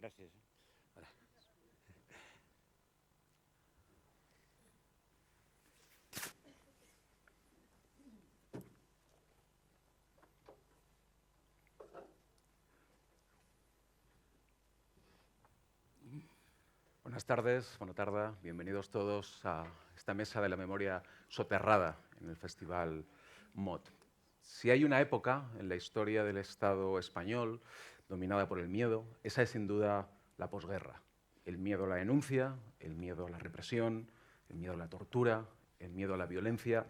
Gràcies. Buenas tardes, buena tarde, bienvenidos todos a esta mesa de la memoria soterrada en el Festival MOT. Si hay una época en la historia del Estado español dominada por el miedo, esa es sin duda la posguerra. El miedo a la denuncia, el miedo a la represión, el miedo a la tortura, el miedo a la violencia,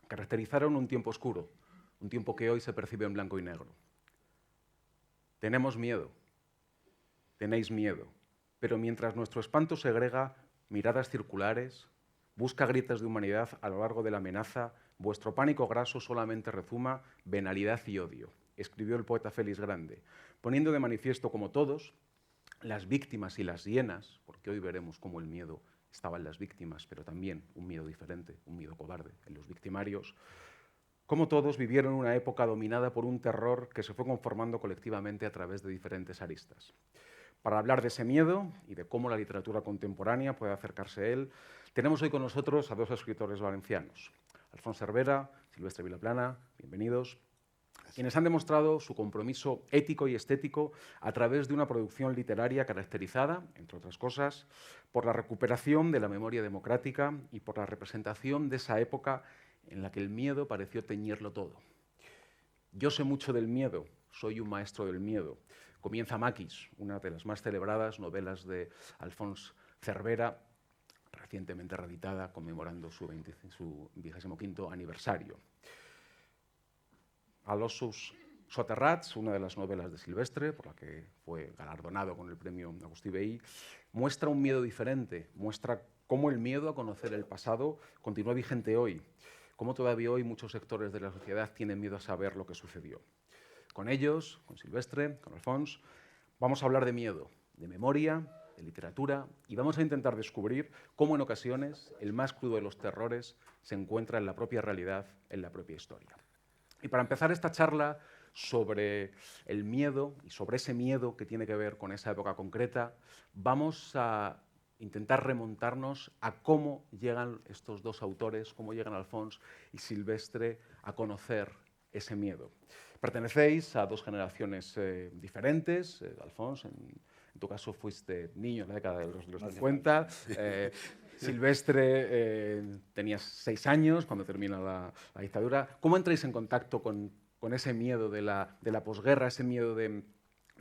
caracterizaron un tiempo oscuro, un tiempo que hoy se percibe en blanco y negro. Tenemos miedo, tenéis miedo. Pero mientras nuestro espanto segrega miradas circulares, busca grietas de humanidad a lo largo de la amenaza, vuestro pánico graso solamente rezuma venalidad y odio, escribió el poeta Félix Grande, poniendo de manifiesto como todos, las víctimas y las hienas, porque hoy veremos cómo el miedo estaba en las víctimas, pero también un miedo diferente, un miedo cobarde en los victimarios, como todos vivieron una época dominada por un terror que se fue conformando colectivamente a través de diferentes aristas. Para hablar de ese miedo y de cómo la literatura contemporánea puede acercarse a él, tenemos hoy con nosotros a dos escritores valencianos, Alfons Cervera, Silvestre Vilaplana, bienvenidos, quienes han demostrado su compromiso ético y estético a través de una producción literaria caracterizada, entre otras cosas, por la recuperación de la memoria democrática y por la representación de esa época en la que el miedo pareció teñirlo todo. Yo sé mucho del miedo, soy un maestro del miedo. Comienza Maquis, una de las más celebradas novelas de Alfons Cervera, recientemente reeditada, conmemorando su 25º aniversario. A l'ossos soterrats, una de las novelas de Silvestre, por la que fue galardonado con el premio Agustí Vehí, muestra un miedo diferente, muestra cómo el miedo a conocer el pasado continúa vigente hoy, cómo todavía hoy muchos sectores de la sociedad tienen miedo a saber lo que sucedió. Con ellos, con Silvestre, con Alfons, vamos a hablar de miedo, de memoria, de literatura, y vamos a intentar descubrir cómo en ocasiones el más crudo de los terrores se encuentra en la propia realidad, en la propia historia. Y para empezar esta charla sobre el miedo y sobre ese miedo que tiene que ver con esa época concreta, vamos a intentar remontarnos a cómo llegan estos dos autores, cómo llegan Alfons y Silvestre a conocer ese miedo. Pertenecéis a dos generaciones diferentes. Alfons, en tu caso fuiste niño en la década de los 50. Silvestre, tenías 6 años cuando termina la dictadura. ¿Cómo entráis en contacto con ese miedo de la posguerra, ese miedo de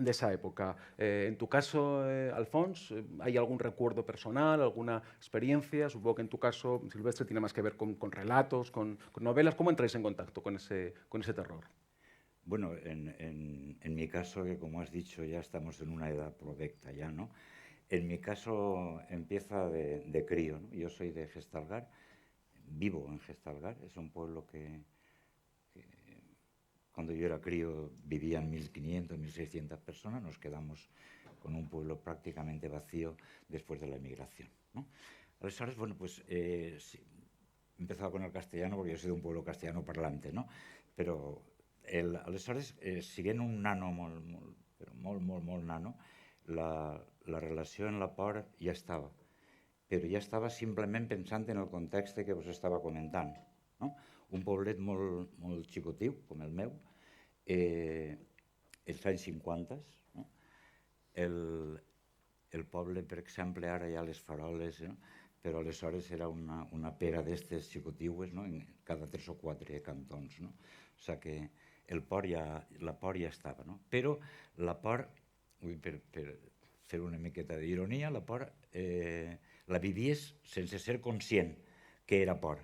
esa época? En tu caso, Alfons, ¿hay algún recuerdo personal, alguna experiencia? Supongo que en tu caso, Silvestre, tiene más que ver con relatos, con novelas. ¿Cómo entráis en contacto con ese terror? Bueno, en mi caso, que como has dicho, ya estamos en una edad provecta ya, ¿no? En mi caso empieza de crío, ¿no? Yo soy de Gestalgar, vivo en Gestalgar, es un pueblo que cuando yo era crío vivían 1.500, 1.600 personas, nos quedamos con un pueblo prácticamente vacío después de la emigración, ¿no? Aleshores, bueno, pues sí, he empezado con el castellano porque yo soy de un pueblo castellano parlante, ¿no? Però aleshores, siguent un nano molt nano, la relació en la por ja estava, però ja estava simplement pensant en el context que us estava comentant, no? Un poblet molt xicotiu, com el meu, els anys 50, no? El poble, per exemple, ara hi ha les faroles, no? Però aleshores era una pera d'estes xicotiues, no? En cada 3 o 4 cantons, no? O sigui que la por ja estava, no? Però la por, per fer una miqueta d'ironia, la por la vivies sense ser conscient que era por,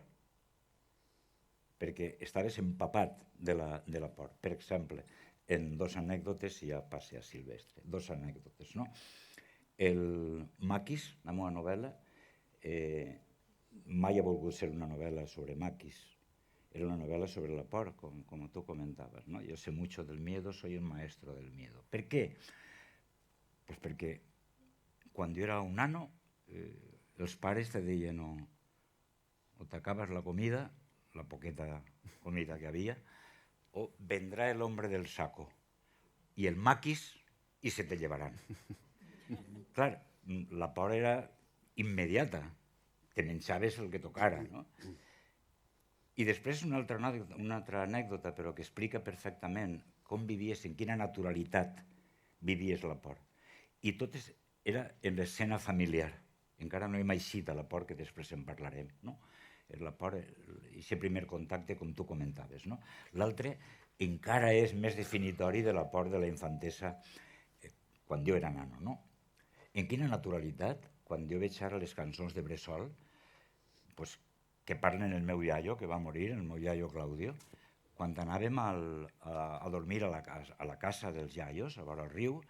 perquè estaves empapat de la por. Per exemple, en 2 anècdotes, ja passe a Silvestre, 2 anècdotes, no? El Maquis, la meva novel·la, mai ha volgut ser una novel·la sobre Maquis. Era una novela sobre la por, como tú comentabas, ¿no? Yo sé mucho del miedo, soy un maestro del miedo. ¿Por qué? Pues porque cuando yo era un nano, los pares te deien o t'acabes la comida, la poqueta comida que había, o vendrá el hombre del saco y el maquis y se te llevarán. Clar, la por era immediata, te menjaves el que tocara, no? I després una altra anècdota, però que explica perfectament com vivies, en quina naturalitat vivies la por. I tot era en l'escena familiar. Encara no hem eixit a la por, que després en parlarem, no? La por, aquest primer contacte, com tu comentaves, no? L'altre encara és més definitori de la por de la infantesa quan jo era nano, no? En quina naturalitat, quan jo veig ara les cançons de Bressol, pues, que parlen el meu iaio, que va morir, el meu iaio Claudio, quan anàvem a dormir a la casa dels iaios, a vora el riu,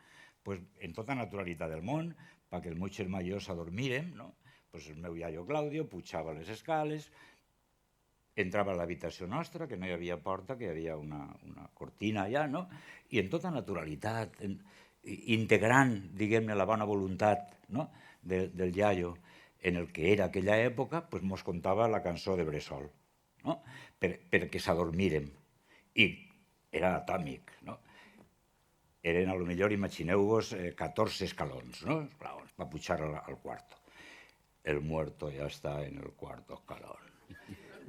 pues, en tota naturalitat del món, perquè el meu germà i jo s'adormirem, no? Pues el meu iaio Claudio pujava les escales, entrava a l'habitació nostra, que no hi havia porta, que hi havia una cortina allà, no? I en tota naturalitat, integrant, diguem-ne, la bona voluntat, no? del iaio, en el que era aquella època, pues mos contava la cançó de Bressol, no? perquè s'adormirem. I era atòmic, no? Eren, a lo millor, imagineu-vos, 14 escalons, no? Clar, va pujar al cuarto. El muerto ya está en el cuarto escalón.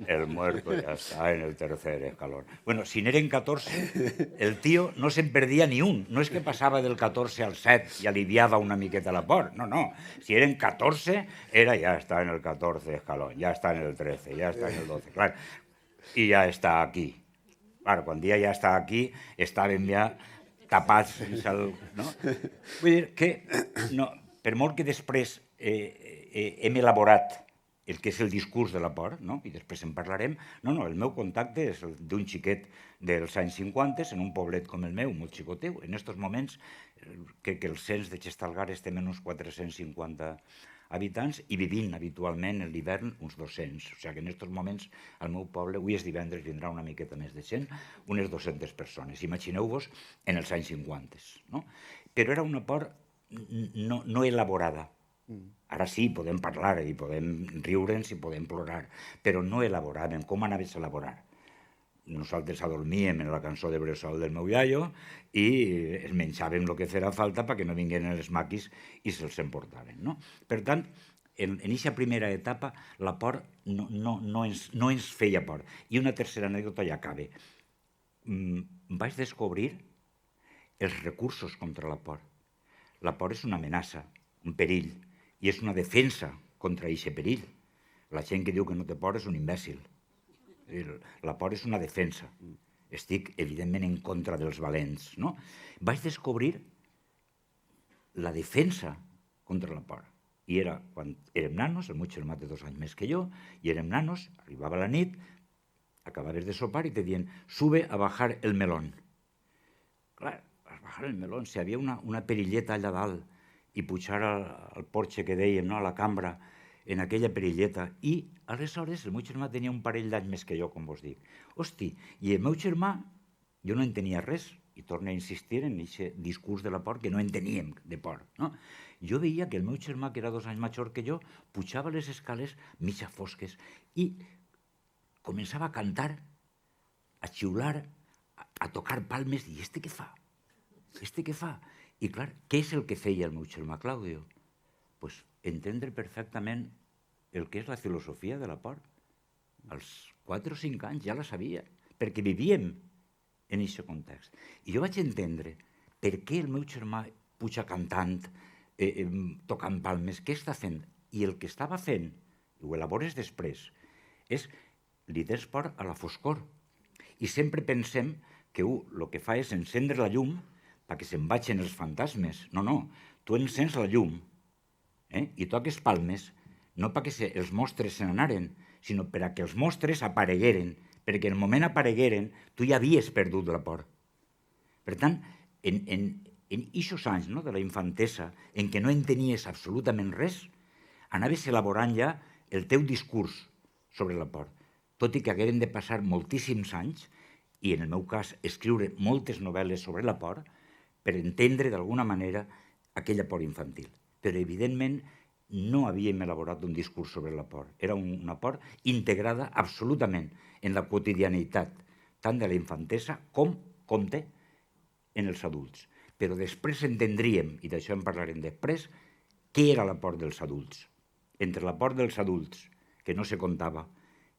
El muerto ya está en el tercer escalón. Bueno, si n'eren 14, el tio no se'n perdia ni un. No és que passava del 14 al 7 i aliviava una miqueta la por. No, no. Si eren 14, era ja està en el 14 escalón, ja està en el 13, ja està en el 12. Clar, i ja està aquí. Clar, quan dia ja està aquí, estàvem ja tapats. No? Vull dir que, no, per molt que després hem elaborat el que és el discurs de la por, no? I després en parlarem. No, el meu contacte és d'un xiquet dels anys 50, en un poblet com el meu, molt xicoteu. En aquests moments, que el cens de Xestalgar estem en uns 450 habitants i vivint habitualment en l'hivern uns 200. O sigui que en aquests moments al meu poble, avui és divendres, vindrà una miqueta més de 100, unes 200 persones. Imagineu-vos en els anys 50. No? Però era una por no elaborada. Ara sí, podem parlar i podem riure'ns i podem plorar, però no elaboràvem. Com anaves a elaborar? Nosaltres adormíem en la cançó de Bressol del meu iaio i es menjàvem el que fera falta perquè no vingueren els maquis i se'ls emportaven. No? Per tant, en aquesta primera etapa, la por no ens feia por. I una tercera anècdota ja acaba. Vaig descobrir els recursos contra la por. La por és una amenaça, un perill, i és una defensa contra aquest perill. La gent que diu que no té por és un imbècil. La por és una defensa. Estic, evidentment, en contra dels valents. No? Vaig descobrir la defensa contra la por. I era quan érem nanos, el meu germà té 2 anys més que jo, i érem nanos, arribava la nit, acabaves de sopar i te diuen sube a bajar el melón. Clar, a bajar el melón, si hi havia una perilleta allà dalt, i pujar al porxe que dèiem, no? A la cambra, en aquella perilleta. I aleshores el meu germà tenia un parell d'anys més que jo, com vos dic. Hosti, i el meu germà, jo no entenia res, i torno a insistir en aquest discurs de la por, que no enteníem de por. No? Jo veia que el meu germà, que era 2 anys major que jo, pujava les escales mitja fosques i començava a cantar, a xiular, a tocar palmes, i este què fa? Este què fa? I clar, què és el que feia el meu germà Claudio? Pues entendre perfectament el que és la filosofia de la por. Als 4 o 5 anys ja la sabia, perquè vivíem en aquest context. I jo vaig entendre per què el meu germà puja cantant, tocant palmes, què està fent? I el que estava fent, i ho elabores després, és li des por a la foscor. I sempre pensem que el que fa és encendre la llum perquè se'n vagin els fantasmes. No, tu encens la llum i toques palmes, no perquè els monstres se n'anaren, sinó perquè els monstres aparegueren, perquè en el moment aparegueren tu ja havies perdut la por. Per tant, en aquests anys de la infantesa, en què no entenies absolutament res, anaves elaborant ja el teu discurs sobre la por. Tot i que hagueren de passar moltíssims anys, i en el meu cas escriure moltes novel·les sobre la por, per entendre d'alguna manera aquella por infantil. Però, evidentment, no havíem elaborat un discurs sobre la por. Era una por integrada absolutament en la quotidianitat, tant de la infantesa com compte en els adults. Però després entendríem, i d'això en parlarem després, què era la por dels adults. Entre la por dels adults, que no se contava,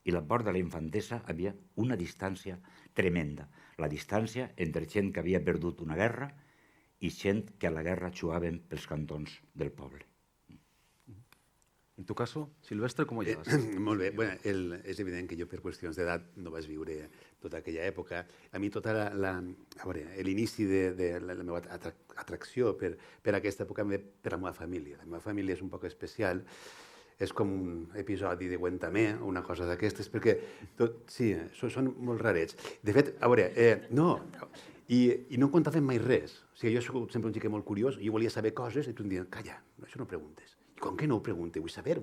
i la por de la infantesa havia una distància tremenda. La distància entre gent que havia perdut una guerra i gent que a la guerra xuaven pels cantons del poble. En tu caso, Silvestre, com ho llevas? Molt bé. Bueno, és evident que jo, per qüestions d'edat, no vaig viure tota aquella època. A mi, tota l'inici de la meva atracció per aquesta època ve per la meva família. La meva família és un poc especial, és com un episodi de Guantamé o una cosa d'aquestes, perquè sí, són molt rarets. De fet, a veure, no em contaven mai res. O sigui, jo soc sempre un xiquet molt curiós, jo volia saber coses i tu em diuen, calla, això no preguntes. I com que no ho pregunte? Vull saber.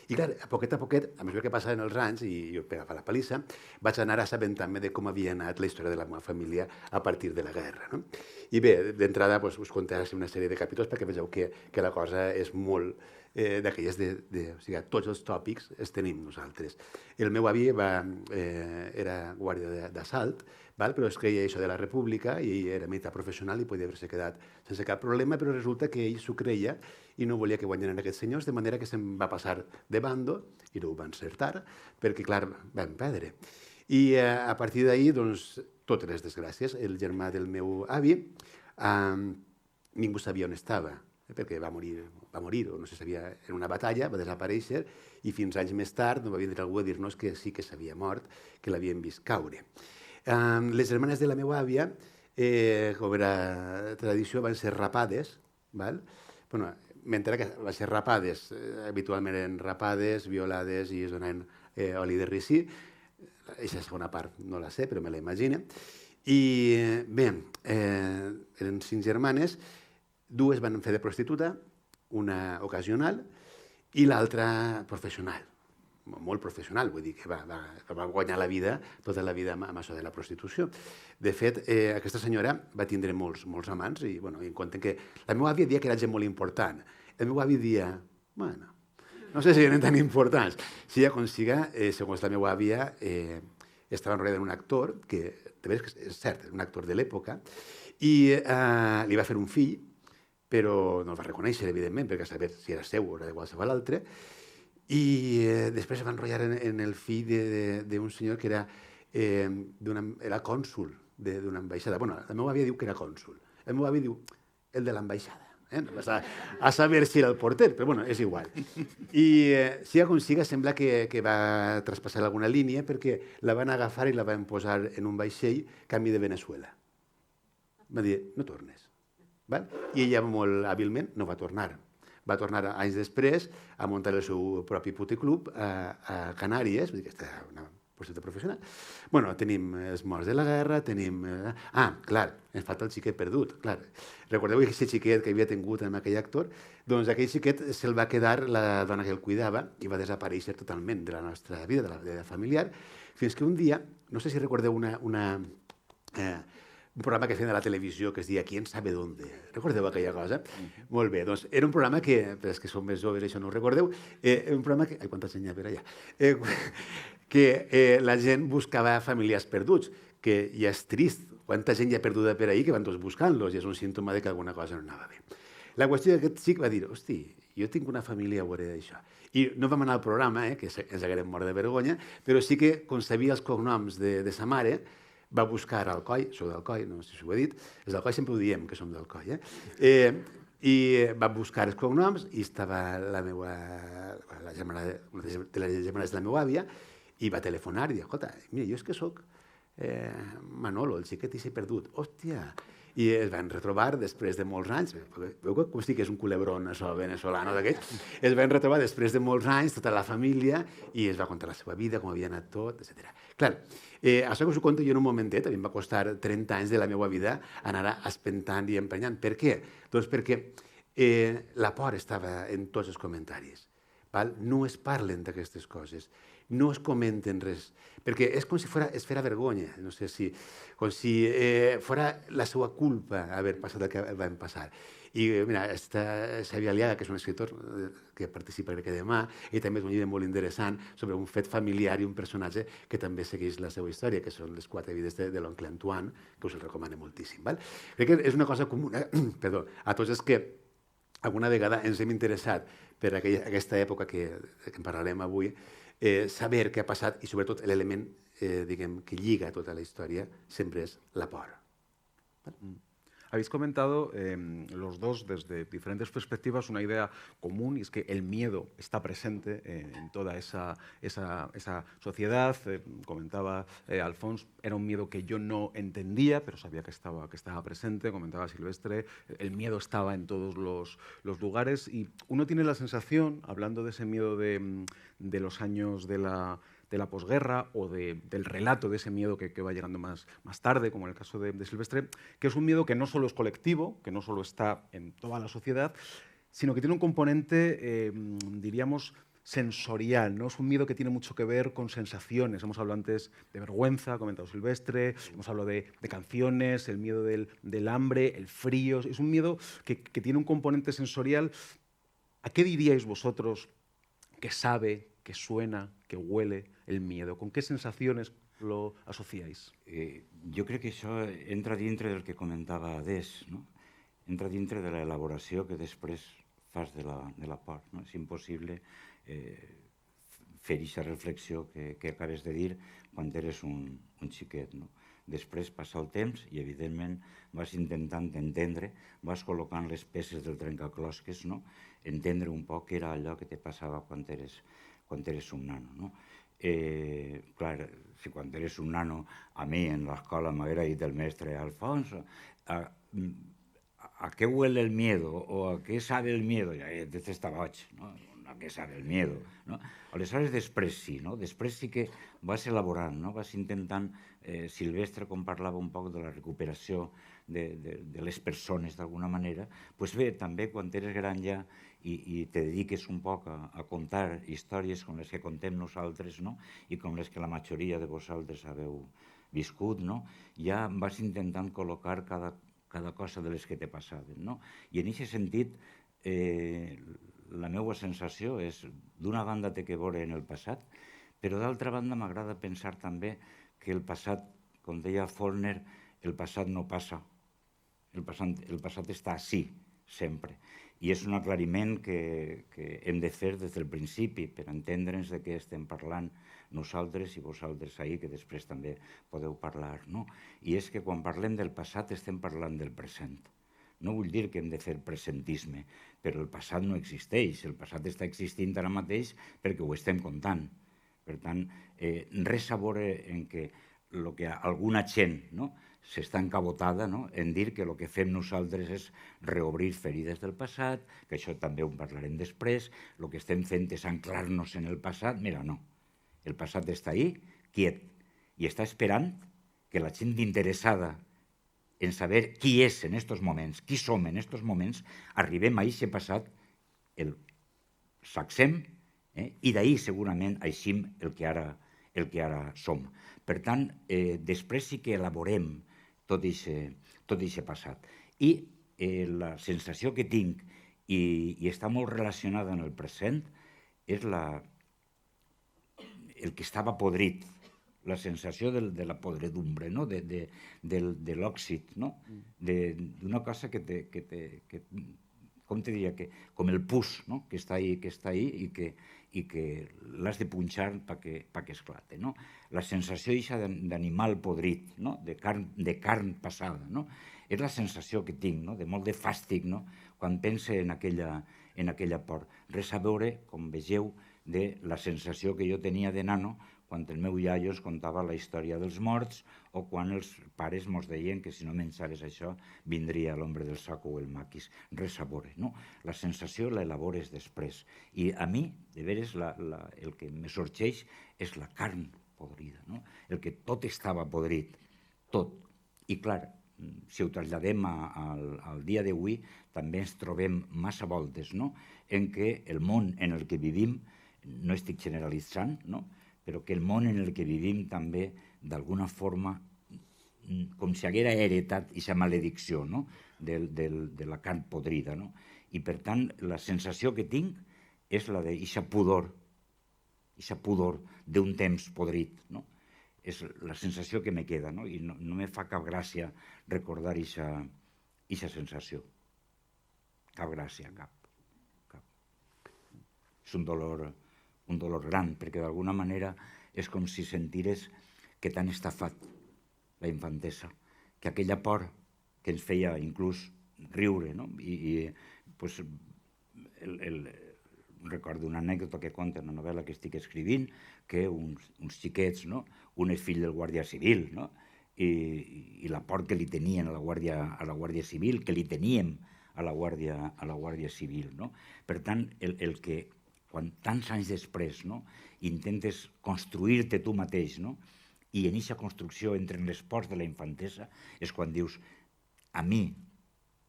I clar, a poquet, a mesura que passaven els anys i jo pegava la palissa, vaig anar assabentant-me de com havia anat la història de la meva família a partir de la guerra. No? I bé, d'entrada us contaré una sèrie de capítols perquè vegeu que la cosa és molt d'aquelles o sigui, tots els tòpics els tenim nosaltres. El meu avi era guàrdia d'assalt, però es creia això de la república i ell era militar professional i podia haver-se quedat sense cap problema, però resulta que ell s'ho creia i no volia que guanyaran aquests senyors, de manera que se'n va passar de bando i no ho va encertar, perquè, clar, van perdre. I a partir d'ahir, doncs, totes les desgràcies. El germà del meu avi, ningú sabia on estava, perquè va morir, o no se sabia, en una batalla, va desaparèixer, i fins anys més tard va vindre algú a dir-nos que sí que s'havia mort, que l'havien vist caure. Les germanes de la meva àvia, com era tradició, van ser rapades, bueno, mentre que van ser rapades, habitualment eren rapades, violades i es donaven oli de ricí. Aquesta segona part no la sé, però me la imagino. I bé, eren 5 germanes, 2 van fer de prostituta, una ocasional i l'altra professional, molt professional, vull dir que va guanyar la vida, tota la vida amb això de la prostitució. De fet, aquesta senyora va tindre molts amants i em compten que la meva àvia dia que era gent molt important. El meu avi dia, bueno, no sé si eren tan importants. Siga com siga, segons la meva àvia, estava enrere d'un actor, que és cert, és un actor de l'època, i li va fer un fill, però no el va reconèixer, evidentment, perquè a saber si era seu o era de qualsevol altre, i després es va enrotllar en el fill d'un senyor que era cònsul d'una ambaixada. Bueno, la meva àvia diu que era cònsul. El meu avi diu el de l'ambaixada. A saber si era el porter, però bueno, és igual. I siga com siga, sembla que va traspassar alguna línia perquè la van agafar i la van posar en un vaixell camí de Venezuela. Va dir, no tornes. I ella molt hàbilment no va tornar. Va tornar anys després a muntar el seu propi puticlub a Canàries, vull dir que està una prostituta professional. Bueno, tenim els morts de la guerra, tenim... clar, ens falta el xiquet perdut, clar. Recordeu aquest xiquet que havia tingut amb aquell actor? Doncs aquell xiquet se'l va quedar la dona que el cuidava i va desaparèixer totalment de la nostra vida, de la vida familiar, fins que un dia, no sé si recordeu un programa que feien a la televisió que es deia ¿Quién sabe dónde? Recordeu aquella cosa? Molt bé, doncs era un programa que, per als que som més joves això no ho recordeu, un programa que... Ai, quanta gent hi ha per allà. Que la gent buscava familiars perduts, que ja és trist, quanta gent hi ha perduda per ahir que van tots buscant-los i és un símptoma que alguna cosa no anava bé. La qüestió d'aquest xic va dir, hosti, jo tinc una família a veure d'això. I no vam anar al programa, que ens haguérem mort de vergonya, però sí que, com sabia els cognoms de sa mare, va buscar Alcoi, soc d'Alcoi, no sé si ho he dit, els d'Alcoi sempre ho diem, que som d'Alcoi, i va buscar els cognoms i estava una de les germanes de la meva àvia i va telefonar i dir, escolta, mira, jo és que soc Manolo, el xiquet i s'ha perdut, hòstia, i es van retrobar després de molts anys, veu com estic que és un culebron això venezolano d'aquests, es van retrobar després de molts anys tota la família i es va contar la seva vida, com havia anat tot, etc. Clar, això que us ho conto jo en un momentet, a mi em va costar 30 anys de la meva vida anar espentant i emprenyant. Per què? Doncs perquè la por estava en tots els comentaris. val? No es parlen d'aquestes coses, no es comenten res, perquè és com si es fera vergonya, no sé si, com si fora la seva culpa haver passat el que vam passar. I mira, Xavi Aliaga, que és un escritor que participa crec que demà, i també és un llibre molt interessant sobre un fet familiar i un personatge que també segueix la seva història, que són les 4 vides de l'oncle Antoine, que us el recomano moltíssim. Val? Crec que és una cosa comuna perdó, a tots els que alguna vegada ens hem interessat per aquesta època que en parlarem avui, saber què ha passat i sobretot l'element diguem, que lliga tota la història sempre és la por. ¿Vale? Habéis comentado los dos desde diferentes perspectivas una idea común y es que el miedo está presente en toda esa sociedad. Comentaba Alfons, era un miedo que yo no entendía, pero sabía que estaba presente. Comentaba Silvestre, el miedo estaba en todos los lugares y uno tiene la sensación, hablando de ese miedo de los años de la posguerra o del relato de ese miedo que va llegando más tarde, como en el caso de Silvestre, que es un miedo que no solo es colectivo, que no solo está en toda la sociedad, sino que tiene un componente, diríamos, sensorial, ¿no? Es un miedo que tiene mucho que ver con sensaciones. Hemos hablado antes de vergüenza, ha comentado Silvestre, hemos hablado de canciones, el miedo del hambre, el frío. Es un miedo que tiene un componente sensorial. ¿A qué diríais vosotros que sabe, que suena, que huele el miedo? ¿Con qué sensaciones lo asociáis? Jo crec que això entra dintre del que comentava Adés, no? Entra dintre de l'elaboració que després fas de la por. No? És impossible fer aquesta reflexió que acabes de dir quan eres un xiquet. No? Després passa el temps i, evidentment, vas intentant entendre, vas col·locant les peces del trencaclosques, no? Entendre un poc què era allò que te passava quan eres un nano. No? Clar, si quan eres un nano, a mi en l'escola m'haguera dit el mestre Alfonso, ¿a qué huele el miedo? ¿O a qué sabe el miedo? Ja estava boig, no? A què sabe el miedo? No? Aleshores, després sí, no? Després sí que vas elaborant, no? Vas intentant, Silvestre, com parlava un poc de la recuperació de les persones d'alguna manera, doncs bé, també quan eres gran ja i te dediques un poc a contar històries com les que contem nosaltres, no? I com les que la majoria de vosaltres haveu viscut, no? Ja vas intentant col·locar cada cosa de les que te passaven, no? I en aquest sentit, la meva sensació és, d'una banda té que veure en el passat, però d'altra banda m'agrada pensar també que el passat, com deia Faulkner, el passat no passa, el passat està ací, sempre. I és un aclariment que hem de fer des del principi per entendre'ns de què estem parlant nosaltres i vosaltres ahir, que després també podeu parlar. No? I és que quan parlem del passat estem parlant del present. No vull dir que hem de fer presentisme, però el passat no existeix. El passat està existint ara mateix perquè ho estem contant. Per tant, res a veure en que alguna gent s'està encabotada en dir que el que fem nosaltres és reobrir ferides del passat, que això també ho parlarem després, el que estem fent és anclar-nos en el passat. Mira, no. El passat està ahí, quiet, i està esperant que la gent interessada en saber qui és en aquests moments, qui som en aquests moments, arribem a aquest passat, el sacsem, i d'ahir segurament eixim el que ara som. Per tant, després sí que elaborem tot aquest passat. I la sensació que tinc, i està molt relacionada en el present, és el que estava podrit, la sensació de la podredumbre, no? de l'òxid, no? D'una cosa que com te diria, com el pus, no? que està ahí i que l'has de punxar perquè esclate. No? La sensació d'animal podrit, no? de carn passada. No? És la sensació que tinc, no? de molt de fàstic, no? quan pense en aquella por. Res a veure, com vegeu, de la sensació que jo tenia de nano quan el meu iaio es contava la història dels morts o quan els pares mos deien que si no menjaves això vindria l'home del saco o el maquis. Res a veure, no? La sensació l'elabores després. I a mi, de veres, el que me sorgeix és la carn podrida, no? El que tot estava podrit, tot. I clar, si ho traslladem al dia d'avui, també ens trobem massa voltes, no?, en què el món en el que vivim, no estic generalitzant, no?, però que el món en el que vivim també, d'alguna forma, com si haguera heretat aquesta maledicció, no?, de la carn podrida. No? I, per tant, la sensació que tinc és la d'aquesta pudor d'un temps podrit. No? És la sensació que me queda, no? I no me fa cap gràcia recordar aquesta sensació. Cap gràcia, cap. És un dolor gran, perquè d'alguna manera és com si sentires que t'han estafat la infantesa, que aquella por que ens feia inclús riure, no? I pues, recordo una anècdota que conta en una novel·la que estic escrivint, que uns xiquets, no?, un és fill del Guàrdia Civil, no?, i la por que li tenien a la Guàrdia Civil, que li teníem a la Guàrdia Civil. No? Per tant, el que quan tants anys després, no?, intentes construir-te tu mateix, no?, i en aquesta construcció entre les pors de la infantesa és quan dius, a mi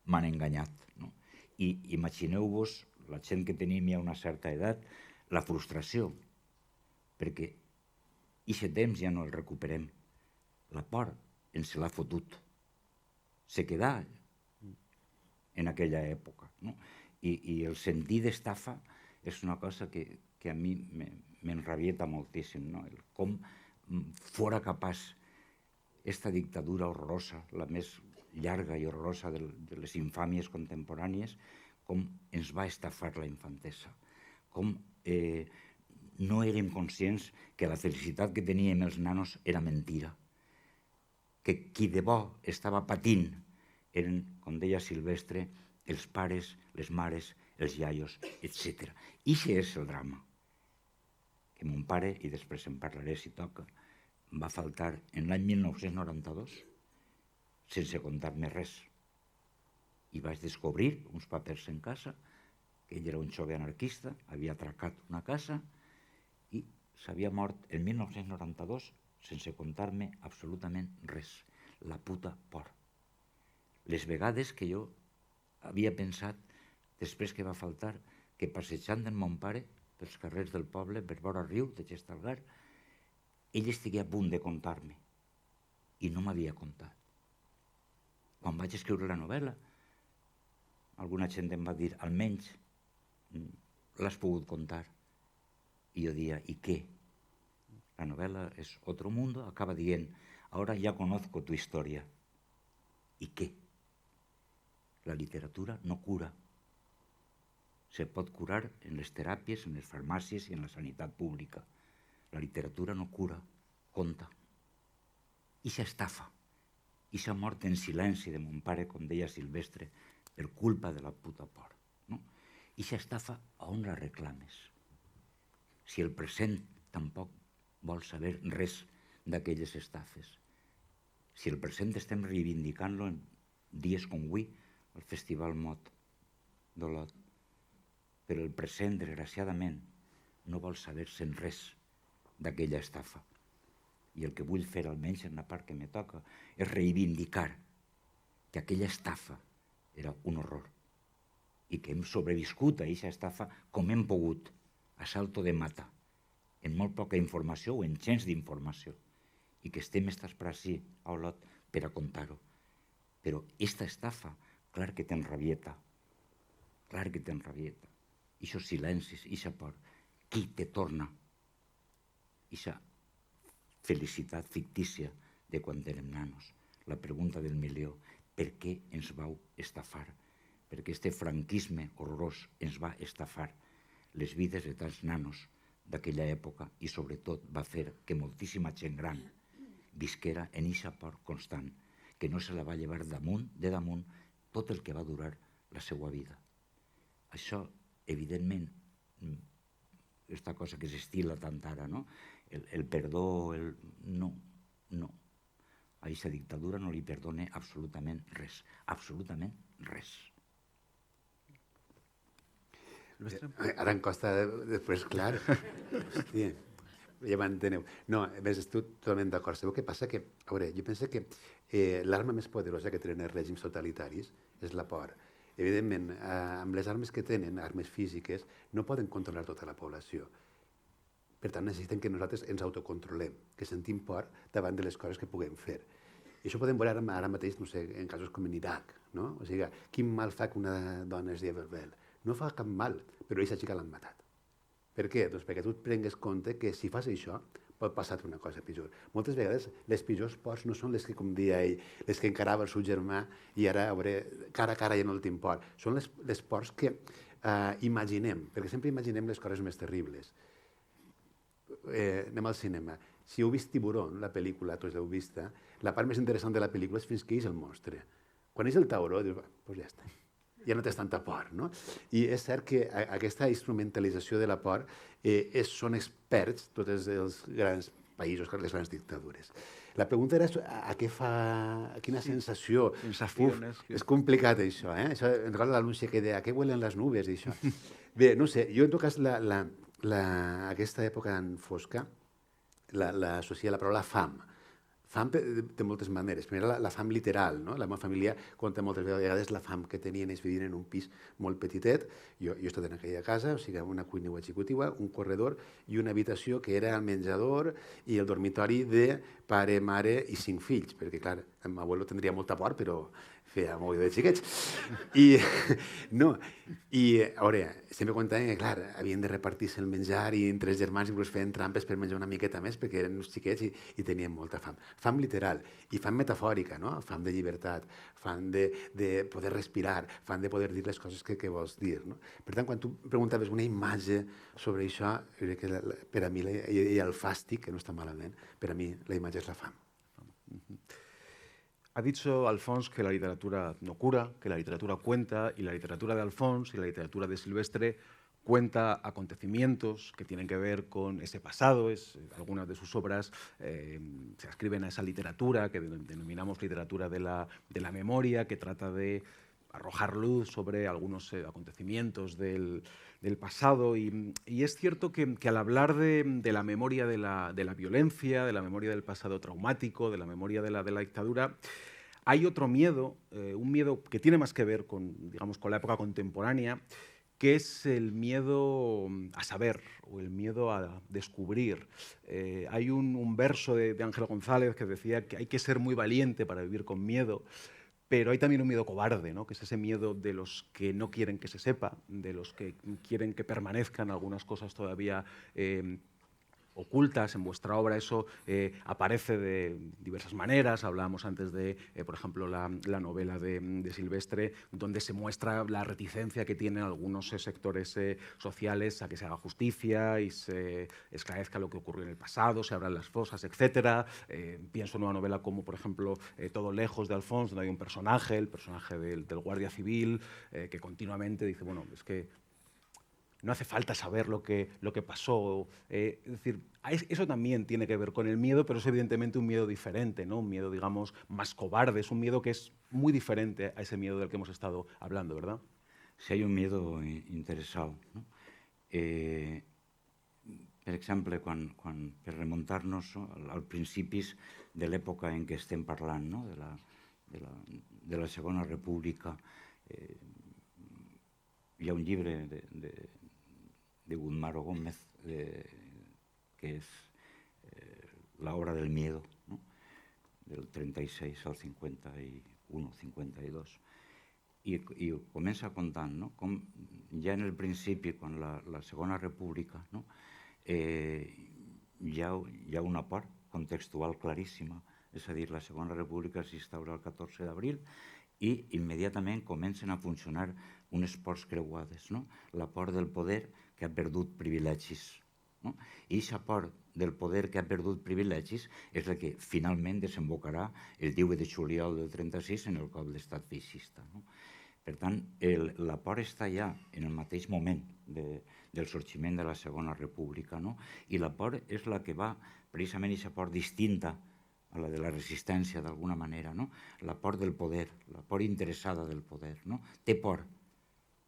m'han enganyat. No? I imagineu-vos, la gent que tenim ja una certa edat, la frustració, perquè aquest temps ja no el recuperem. La por ens l'ha fotut. Se quedà en aquella època. No? I el sentir d'estafa és una cosa que a mi m'enrabieta moltíssim. No? Com fora capaç esta dictadura horrorosa, la més llarga i horrorosa de les infàmies contemporànies, com ens va estafar la infantesa, com no érem conscients que la felicitat que teníem els nanos era mentira, que qui de bo estava patint eren, com deia Silvestre, els pares, les mares, els iaios, etc. I això és el drama. Que mon pare, i després en parlaré si toca, va faltar en l'any 1992 sense contar-me res. I vaig descobrir uns papers en casa, que ell era un jove anarquista, havia atracat una casa i s'havia mort en 1992 sense contar-me absolutament res. La puta por. Les vegades que jo havia pensat, després que va faltar, que passejant amb mon pare pels carrers del poble, per vora riu de Xestalgar, ell estigué a punt de contar-me i no m'havia contat. Quan vaig escriure la novel·la, alguna gent em va dir, almenys l'has pogut contar. I jo dia, ¿y qué? La novel·la és Otro Mundo, acaba dient, ahora ya conozco tu historia. ¿Y qué? La literatura no cura. Se pot curar en les teràpies, en les farmàcies i en la sanitat pública. La literatura no cura, conta. I s'estafa. I s'ha mort en silenci de mon pare, com deia Silvestre, per culpa de la puta por. No? I s'estafa on la reclames. Si el present tampoc vol saber res d'aquelles estafes. Si el present estem reivindicant-lo en dies com avui, al Festival Mot d'Olot. Però el present, desgraciadament, no vol saber-se'n res d'aquella estafa. I el que vull fer, almenys en la part que me toca, és reivindicar que aquella estafa era un horror i que hem sobreviscut a aquesta estafa com hem pogut, a salto de mata, en molt poca informació o en gens d'informació, i que estem estats per ací, a Olot, per a contar-ho. Però esta estafa, clar que t'enrabieta, clar que t'enrabieta. Ixos silencis, ixa por, qui te torna? Ixa felicitat fictícia de quan érem nanos. La pregunta del milió, per què ens vau estafar? Perquè este franquisme horrorós ens va estafar les vides de tants nanos d'aquella època i sobretot va fer que moltíssima gent gran visquera en ixa por constant, que no se la va llevar de damunt tot el que va durar la seva vida. Això, evidentment, aquesta cosa que s'estila tant ara, no? El perdó, no. A aquesta dictadura no li perdona absolutament res. Absolutament res. Ara em costa després, clar. Hòstia. ja m'enteneu. No, estic totalment d'acord. Sabeu què passa? Que, a veure, jo penso que l'arma més poderosa que tenen els règims totalitaris és la por. Evidentment, amb les armes que tenen, armes físiques, no poden controlar tota la població. Per tant, necessiten que nosaltres ens autocontrolem, que sentim por davant de les coses que puguem fer. I això podem veure ara mateix, no sé, en casos com en Iraq, no? O sigui, quin mal fa que una dona es digui Berbel? No fa cap mal, però aquesta xica l'han matat. Per què? Doncs perquè tu et prengues compte que si fas això pot passar-te una cosa pitjor. Moltes vegades les pitjors pors no són les que, com deia ell, les que encarava el seu germà i ara, a veure, cara a cara ja no el tinc por. Són les pors que imaginem, perquè sempre imaginem les coses més terribles. Anem al cinema. Si heu vist Tiburón, la pel·lícula, tots l'heu vista, la part més interessant de la pel·lícula és fins que és el monstre. Quan és el tauró, dius, doncs ja està. Ja no tens tanta por, no? I és cert que aquesta instrumentalització de la por són experts tots els grans països, les grans dictadures. La pregunta era quina sensació. És complicat, això. Això em recorda l'anunci que deia, què huelen les nubes, i això. Bé, no sé, jo en tot cas aquesta època tan fosca l'associa la paraula fam. Fam de moltes maneres. Primera, la fam literal, no? La meva família conta moltes vegades la fam que tenien. Ells vivien en un pis molt petitet. Jo he estat en aquella casa, o sigui, una cuina executiva, un corredor i una habitació que era el menjador i el dormitori de pare, mare i 5 fills, perquè, clar, el meu abuelo tindria molta por, però feia molt de xiquets. I a veure, sempre contaven que, clar, havien de repartir-se el menjar i entre els germans inclús feien trampes per menjar una miqueta més perquè eren uns xiquets i tenien molta fam. Fam literal i fam metafòrica, no? Fam de llibertat, fam de poder respirar, fam de poder dir les coses que vols dir, no? Per tant, quan tu preguntaves una imatge sobre això, crec que per a mi, i el fàstic, que no està malament, per a mi la imatge és la fam. Ha dicho Alfons que la literatura no cura, que la literatura cuenta, y la literatura de Alfons y la literatura de Silvestre cuenta acontecimientos que tienen que ver con ese pasado. Algunas de sus obras se ascriben a esa literatura que denominamos literatura de la memoria, que trata de arrojar luz sobre algunos acontecimientos del pasado. Y es cierto que al hablar de la memoria de la violencia, de la memoria del pasado traumático, de la memoria de la dictadura, hay otro miedo, un miedo que tiene más que ver con, digamos, con la época contemporánea, que es el miedo a saber o el miedo a descubrir. Hay un verso de Ángel González que decía que hay que ser muy valiente para vivir con miedo, pero hay también un miedo cobarde, ¿no? Que es ese miedo de los que no quieren que se sepa, de los que quieren que permanezcan algunas cosas todavía ocultas en vuestra obra. Eso aparece de diversas maneras. Hablábamos antes de, por ejemplo, la novela de Silvestre, donde se muestra la reticencia que tienen algunos sectores sociales a que se haga justicia y se esclarezca lo que ocurrió en el pasado, se abran las fosas, etc. Pienso en una novela como, por ejemplo, Todo lejos, de Alfons, donde hay un personaje, el personaje del guardia civil, que continuamente dice, bueno, es que no hace falta saber lo que pasó. Es decir, eso también tiene que ver con el miedo, pero es evidentemente un miedo diferente, ¿no? Un miedo, digamos, más cobarde. Es un miedo que es muy diferente a ese miedo del que hemos estado hablando, ¿verdad? Sí, hay un miedo interesado, no? Per exemple, per remuntar-nos als principis de l'època en què estem parlant, no? de la Segona República, hi ha un llibre de Guzmán Gómez, que és La obra del miedo, ¿no? Del 36 al 51, 52. I comença contant, no? Com ja en el principi, quan la Segona República, no? Hi ha una part contextual claríssima, és a dir, la Segona República s'instaura el 14 d'abril i immediatament comencen a funcionar unes ports creuades, no? La por del poder que ha perdut privilegis, no? I aquesta por del poder que ha perdut privilegis és la que finalment desembocarà el 10 de juliol del 36 en el cop d'estat feixista, no? Per tant, la por està ja en el mateix moment del sorgiment de la Segona República, no? I la por és la que va, precisament aquesta por distinta a la de la resistència d'alguna manera, no? La por del poder, la por interessada del poder, no? Té por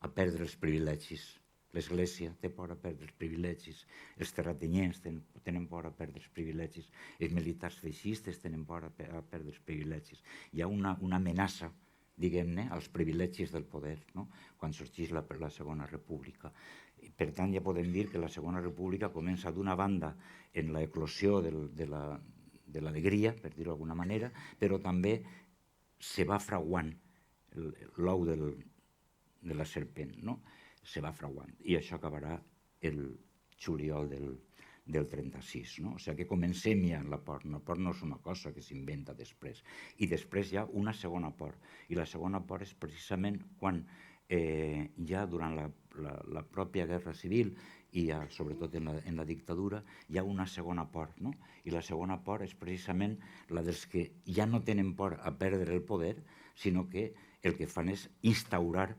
a perdre els privilegis l'Església té por a perdre els privilegis, els terratenyents tenen por a perdre els privilegis, els militars feixistes tenen por a perdre els privilegis. Hi ha una amenaça, diguem-ne, als privilegis del poder, no? Quan sorgeix la Segona República. Per tant, ja podem dir que la Segona República comença d'una banda en l'eclosió de l'alegria, per dir-ho d'alguna manera, però també se va fraguant l'ou de la serpent, no? Se va fraguant, i això acabarà el juliol del 36, no? O sigui que comencem ja en la por. La por no és una cosa que s'inventa després. I després hi ha una segona por, i la segona por és precisament quan ja durant la pròpia guerra civil i sobretot en la dictadura hi ha una segona por, no? I la segona por és precisament la dels que ja no tenen por a perdre el poder, sinó que el que fan és instaurar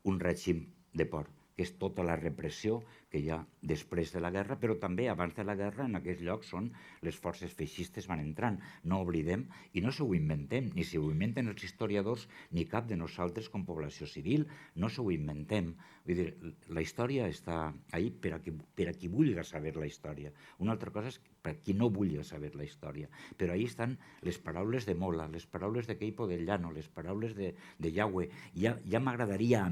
un règim de por, que és tota la repressió que hi ha després de la guerra, però també abans de la guerra en aquests llocs on les forces feixistes van entrant. No oblidem, i no s'ho inventem, ni s'ho inventen els historiadors, ni cap de nosaltres com població civil, no s'ho inventem. Vull dir, la història està ahí per a qui vulgui saber la història. Una altra cosa és per a qui no vulgui saber la història. Però ahí estan les paraules de Mola, les paraules de Queipo del Llano, les paraules de Yahweh. Ja m'agradaria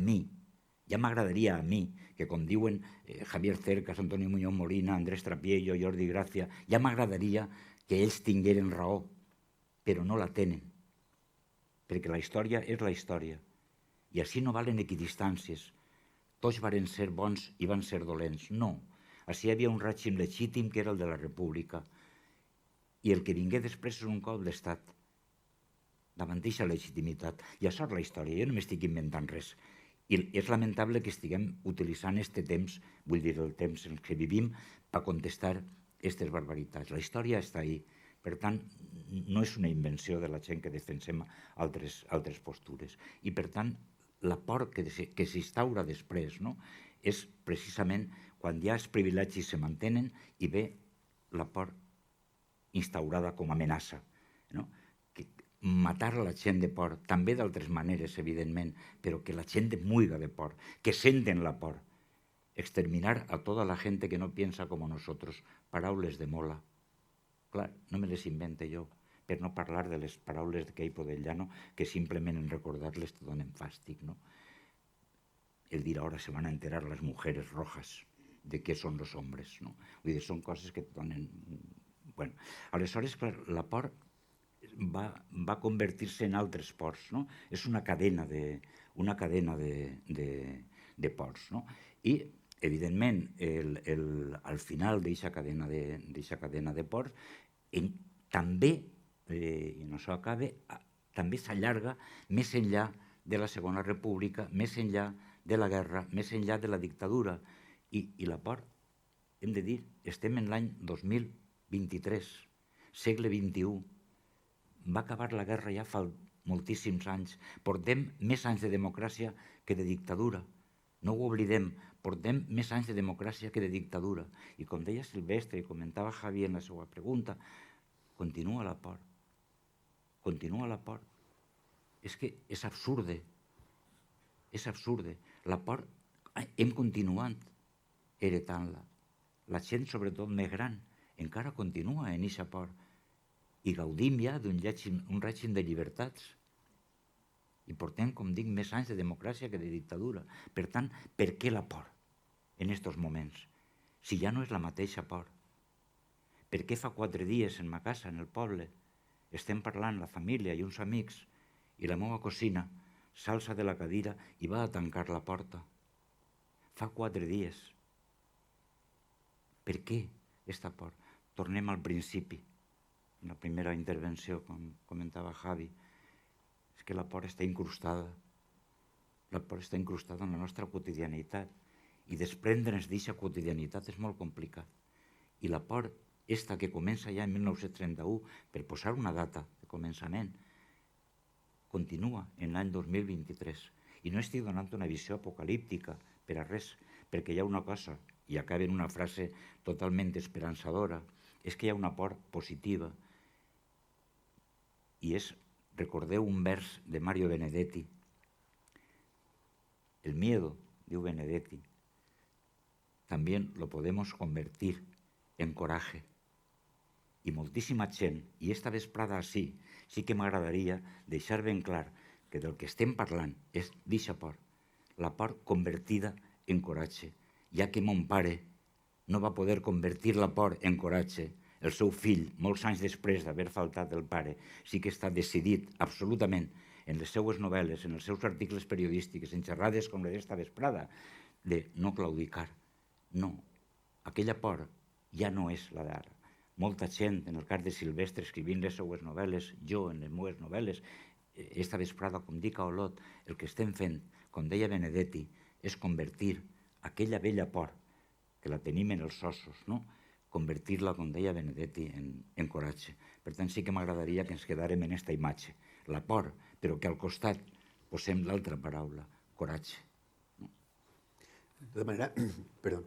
a mi que, com diuen Javier Cercas, Antonio Muñoz Molina, Andrés Trapiello, Jordi Gracia, ja m'agradaria que ells tingueren raó, però no la tenen, perquè la història és la història. I així no valen equidistàncies. Tots varen ser bons i van ser dolents. No. Així hi havia un règim legítim que era el de la República. I el que vingué després és un cop d'estat, davant d'aquesta legitimitat. I això és la història. Jo no m'estic inventant res. I és lamentable que estiguem utilitzant aquest temps, vull dir, el temps en què vivim, per contestar aquestes barbaritats. La història està ahí. Per tant, no és una invenció de la gent que defensem altres postures. I, per tant, la por que s'instaura després, no? És precisament quan ja els privilegis se mantenen i ve la por instaurada com a amenaça, no? Matar la gent de por, també d'altres maneres, evidentment, però que la gent muiga de por, que senten la por. Exterminar a toda la gente que no piensa como nosotros. Paraules de Mola. Clar, no me les invente jo, per no parlar de les paraules de Queipo del Llano, que simplement en recordar-les te donen fàstic, no? El dir ahora se van a enterar las mujeres rojas de què són los hombres, no? Vull dir, són coses que te donen... Bueno, aleshores, clar, la por va convertir-se en altres pors, no? És una cadena de pors, no? I, evidentment, al final d'aquesta cadena de pors, també, i no s'ho acaba, també s'allarga més enllà de la Segona República, més enllà de la guerra, més enllà de la dictadura. I la por, hem de dir, estem en l'any 2023, segle XXI, va acabar la guerra ja fa moltíssims anys. Portem més anys de democràcia que de dictadura. No ho oblidem, portem més anys de democràcia que de dictadura. I com deia Silvestre i comentava Javi en la seva pregunta, continua la por. Continua la por. És que és absurde. És absurde. La por hem continuat heretant-la. La gent, sobretot més gran, encara continua en aquesta por. I gaudim ja d'un règim de llibertats. I portem, com dic, més anys de democràcia que de dictadura. Per tant, per què la por en aquests moments? Si ja no és la mateixa por. Per què fa 4 dies en ma casa, en el poble, estem parlant la família i uns amics i la meva cosina s'alça de la cadira i va a tancar la porta? Fa 4 dies. Per què aquesta por? Tornem al principi. En la primera intervenció, com comentava Javi, és que la por està incrustada. La por està incrustada en la nostra quotidianitat i desprendre'ns d'aquesta quotidianitat és molt complicat. I la por, esta que comença ja en 1931, per posar una data de començament, continua en l'any 2023. I no estic donant una visió apocalíptica per a res, perquè hi ha una cosa, i acaba en una frase totalment esperançadora, és que hi ha una por positiva. I és, recordeu un vers de Mario Benedetti. El miedo, diu Benedetti, también lo podemos convertir en coraje. I moltíssima gent, i esta vesprada sí que m'agradaria deixar ben clar que del que estem parlant és d'eixa por, la por convertida en coratge, ja que mon pare no va poder convertir la por en coratge. El seu fill, molts anys després d'haver faltat el pare, sí que està decidit absolutament en les seues novel·les, en els seus articles periodístics, en xerrades com d'esta vesprada, de no claudicar. No, aquella por ja no és la d'ara. Molta gent, en el cas de Silvestre, escrivint les seues novel·les, jo en les meves novel·les, esta vesprada, com dic a Olot, el que estem fent, com deia Benedetti, és convertir aquella vella por que la tenim en els ossos, no? Convertir-la, com deia Benedetti, en coratge. Per tant, sí que m'agradaria que ens quedàrem en aquesta imatge, la por, però que al costat posem l'altra paraula, coratge. De tota manera, perdó,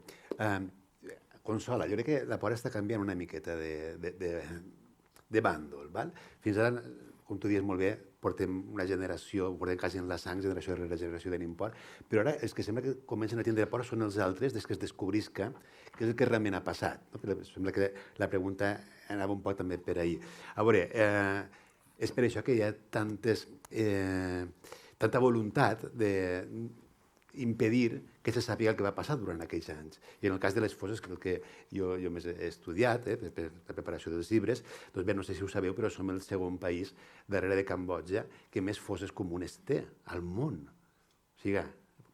Consola, jo crec que la por està canviant una miqueta de bàndol, val? Fins ara, com tu dius molt bé, portem una generació, portem quasi en la sang, generació rere generació tenim por, però ara els que sembla que comencen a tindre por són els altres des que es descobrisca què és el que realment ha passat. No? Però sembla que la pregunta anava un poc també per ahir. A veure, és per això que hi ha tanta voluntat d'impedir que se sàpiga el que va passar durant aquells anys. I en el cas de les fosses, que és el que jo més he estudiat, per la preparació dels llibres, doncs bé, no sé si ho sabeu, però som el segon país, darrere de Cambodja, que més fosses comunes té al món. O sigui,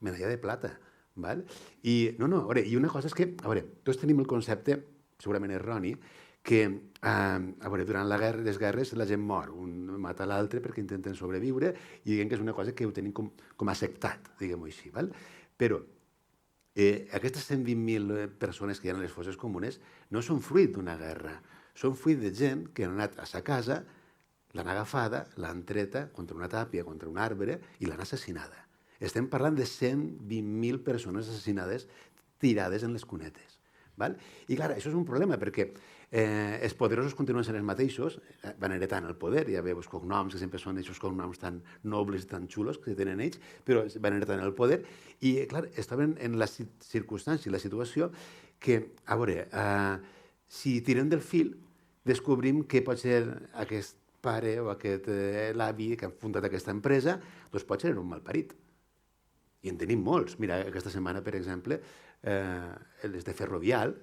medalla de plata. Val? I una cosa és que, a veure, tots tenim el concepte, segurament erroni, que durant les guerres la gent mor, un mata l'altre perquè intenten sobreviure i diguem que és una cosa que ho tenim com acceptat, diguem-ho així. Val? Però aquestes 120.000 persones que hi ha a les fosses comunes no són fruit d'una guerra, són fruit de gent que han anat a sa casa, l'han agafada, l'han treta contra una tàpia, contra un arbre i l'han assassinada. Estem parlant de 120.000 persones assassinades tirades en les cunetes. Val? I clar, això és un problema perquè els poderosos continuen sent els mateixos, van heretant el poder, ja veu els cognoms, que sempre són aquests cognoms tan nobles i tan xulos que tenen ells, però van heretant el poder i, clar, estaven en la circumstància i la situació que, a veure, si tirem del fil, descobrim que pot ser aquest pare o aquest l'avi que ha fundat aquesta empresa, doncs pot ser un malparit. I en tenim molts. Mira, aquesta setmana, per exemple, els de Ferrovial,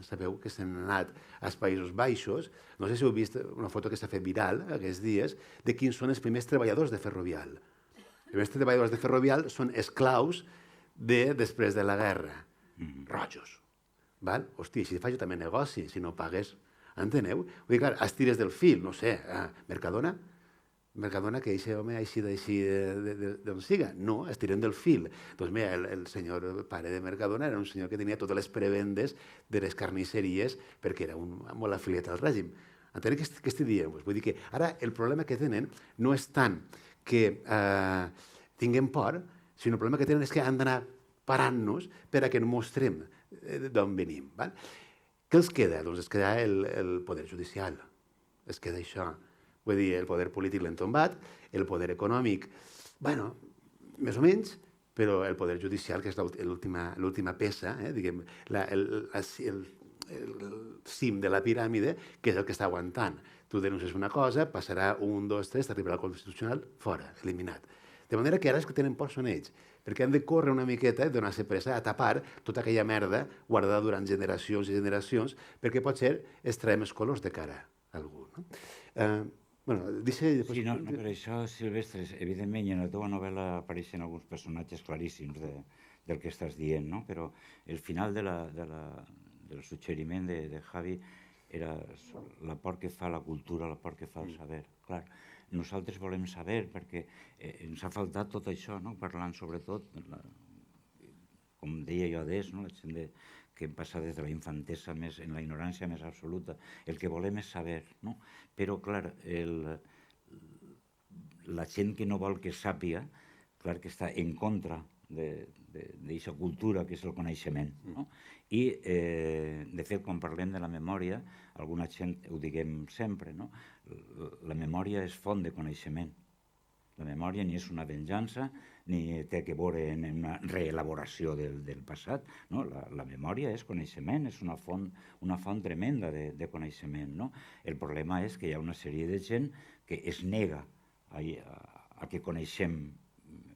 sabeu que s'han anat als Països Baixos, no sé si heu vist una foto que s'ha fet viral aquests dies, de quins són els primers treballadors de Ferrovial. Els primers treballadors de Ferrovial són esclaus després de la guerra, rojos. Val? Hosti, si faig jo també negoci, si no pagues, enteneu? Vull dir, clar, estires del fil, no sé, Mercadona, que aquest home així d'on siga. No, estirem del fil. Doncs mira, el senyor pare de Mercadona era un senyor que tenia totes les prebendes de les carnisseries perquè era molt afiliat al règim. Enteneu què estic dient? Vull dir que ara el problema que tenen no és tant que tinguem por, sinó el problema que tenen és que han d'anar parant-nos per a que ens mostrem d'on venim. Què els queda? Doncs es queda el poder judicial. Es queda això. Vull dir, el poder polític l'hem tombat, el poder econòmic, bueno, més o menys, però el poder judicial, que és l'última peça, diguem, el cim de la piràmide, que és el que està aguantant. Tu denuncies una cosa, passarà 1, 2, 3, t'arribarà al Constitucional, fora, eliminat. De manera que ara els que tenen por són ells, perquè han de córrer una miqueta i donar-se pressa a tapar tota aquella merda guardada durant generacions i generacions, perquè potser es traiem els colors de cara a algú. Sí, no, per això, Silvestre, evidentment, i en la teva novel·la apareixen alguns personatges claríssims del que estàs dient, no? Però el final del suggeriment de Javi era la por que fa la cultura, la por que fa el saber. Clar, nosaltres volem saber perquè ens ha faltat tot això, no? Parlant sobretot, com deia jo adés, no? La gent que hem passat des de la infantesa en la ignorància més absoluta. El que volem és saber, no? Però, clar, la gent que no vol que sàpiga, clar que està en contra d'aquesta cultura que és el coneixement. No? I, de fet, quan parlem de la memòria, alguna gent ho diguem sempre, no? La memòria és font de coneixement. La memòria ni és una venjança, ni té que veure en una reelaboració del passat. No? La memòria és coneixement, és una font tremenda de coneixement. No? El problema és que hi ha una sèrie de gent que es nega a que coneixem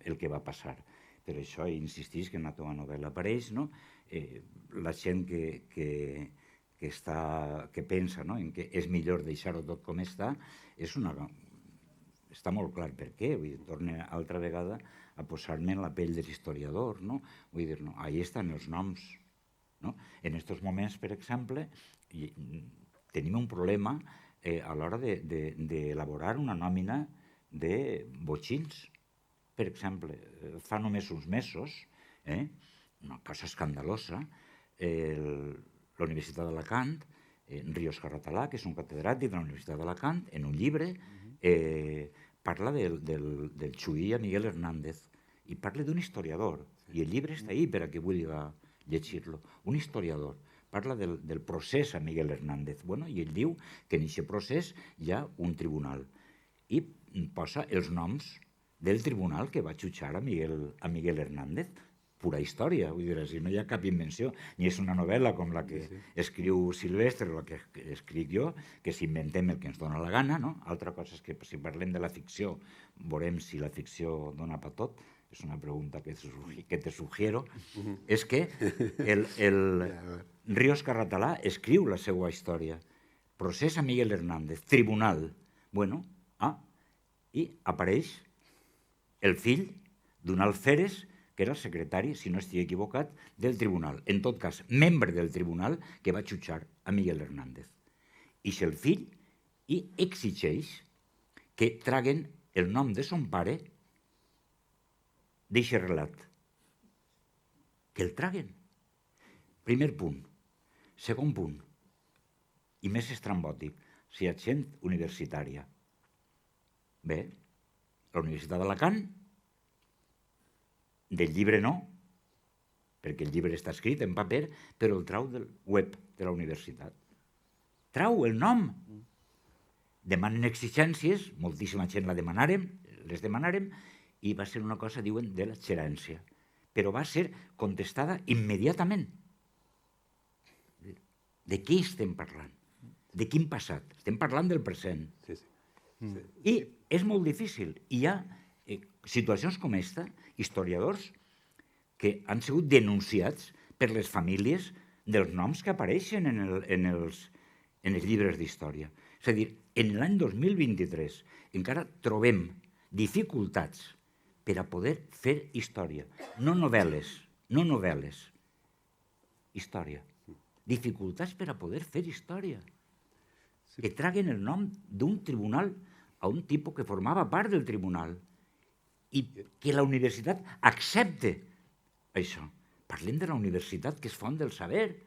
el que va passar. Per això insistís que en la teva novel·la apareix, no? La gent que pensa, no? En que és millor deixar-ho tot com està, està molt clar per què. Vull dir, torno altra vegada a posar-me en la pell de l'historiador. No? Vull dir, no, ahí estan els noms. No? En aquests moments, per exemple, tenim un problema a l'hora d'elaborar una nòmina de botxins. Per exemple, fa només uns mesos, una cosa escandalosa, la Universitat d'Alacant, Ríos Carratalà, que és un catedràtic de la Universitat d'Alacant, en un llibre parla del Chuí a Miguel Hernández i parla d'un historiador. I el llibre està ahí per a qui vulgui llegir-lo. Un historiador. Parla del procés a Miguel Hernández. Bueno, i ell diu que en aquest procés hi ha un tribunal. I posa els noms del tribunal que va jutjar a Miguel Hernández. Pura història, vull dir, si no hi ha cap invenció, ni és una novel·la com la que escriu Silvestre o la que escric jo, que s'inventem el que ens dona la gana, no? Altra cosa és que si parlem de la ficció, veurem si la ficció dona per tot, és una pregunta que te sugiero, és que el Ríos Carratalà escriu la seva història. Procés a Miguel Hernández, tribunal. Bueno, i apareix el fill d'un alferes que era el secretari, si no estic equivocat, del tribunal. En tot cas, membre del tribunal que va jutjar a Miguel Hernández. I el fill i exigeix que traguen el nom de son pare d'eixe relat. Que el traguen. Primer punt. Segon punt, i més estrambòtic, si hi ha gent universitària. Bé, la Universitat d'Alacant, del llibre no, perquè el llibre està escrit en paper, però el trau del web de la universitat. Trau el nom. Demanen exigències, moltíssima gent les demanàrem, i va ser una cosa, diuen, de la gerència. Però va ser contestada immediatament. De què estem parlant? De quin passat? Estem parlant del present. Sí. I és molt difícil. Hi ha situacions com aquesta, historiadors que han sigut denunciats per les famílies dels noms que apareixen en els llibres d'història. És a dir, en l'any 2023 encara trobem dificultats per a poder fer història. No novel·les. Història. Dificultats per a poder fer història. Que traguen el nom d'un tribunal a un tipus que formava part del tribunal i que la universitat accepte això. Parlem de la universitat, que és font del saber.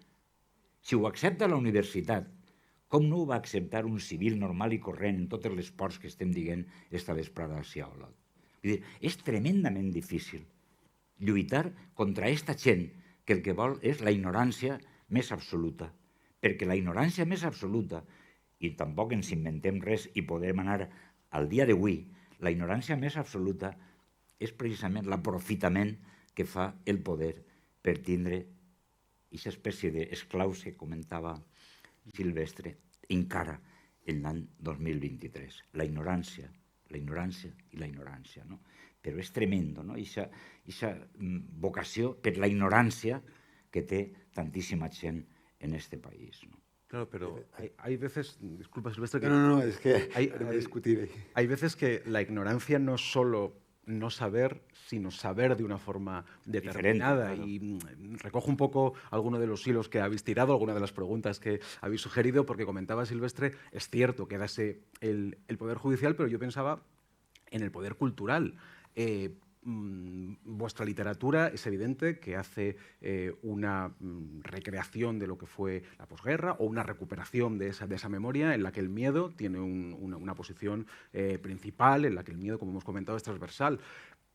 Si ho accepta la universitat, com no ho va acceptar un civil normal i corrent en totes les ports que estem dient esta vesprada a Olot? Vull dir, és tremendament difícil lluitar contra aquesta gent que el que vol és la ignorància més absoluta. Perquè la ignorància més absoluta, i tampoc ens inventem res i podem anar al dia d'avui, la ignorància més absoluta és precisament l'aprofitament que fa el poder per tindre aquesta espècie d'esclaus que comentava Silvestre encara en l'any 2023. La ignorància i la ignorància. No? Però és tremendo, no? Aquesta vocació per la ignorància que té tantíssima gent en este país. ¿No? Claro, pero hay veces, disculpa Silvestre, que no, es que hay discutir ahí. Hay veces que la ignorancia no es solo no saber, sino saber de una forma determinada. Diferente, claro. Y recojo un poco alguno de los hilos que habéis tirado, alguna de las preguntas que habéis sugerido, porque comentaba Silvestre, es cierto que dase el Poder Judicial, pero yo pensaba en el Poder Cultural. Vuestra literatura es evidente que hace una recreación de lo que fue la posguerra o una recuperación de esa memoria en la que el miedo tiene una posición principal, en la que el miedo, como hemos comentado, es transversal.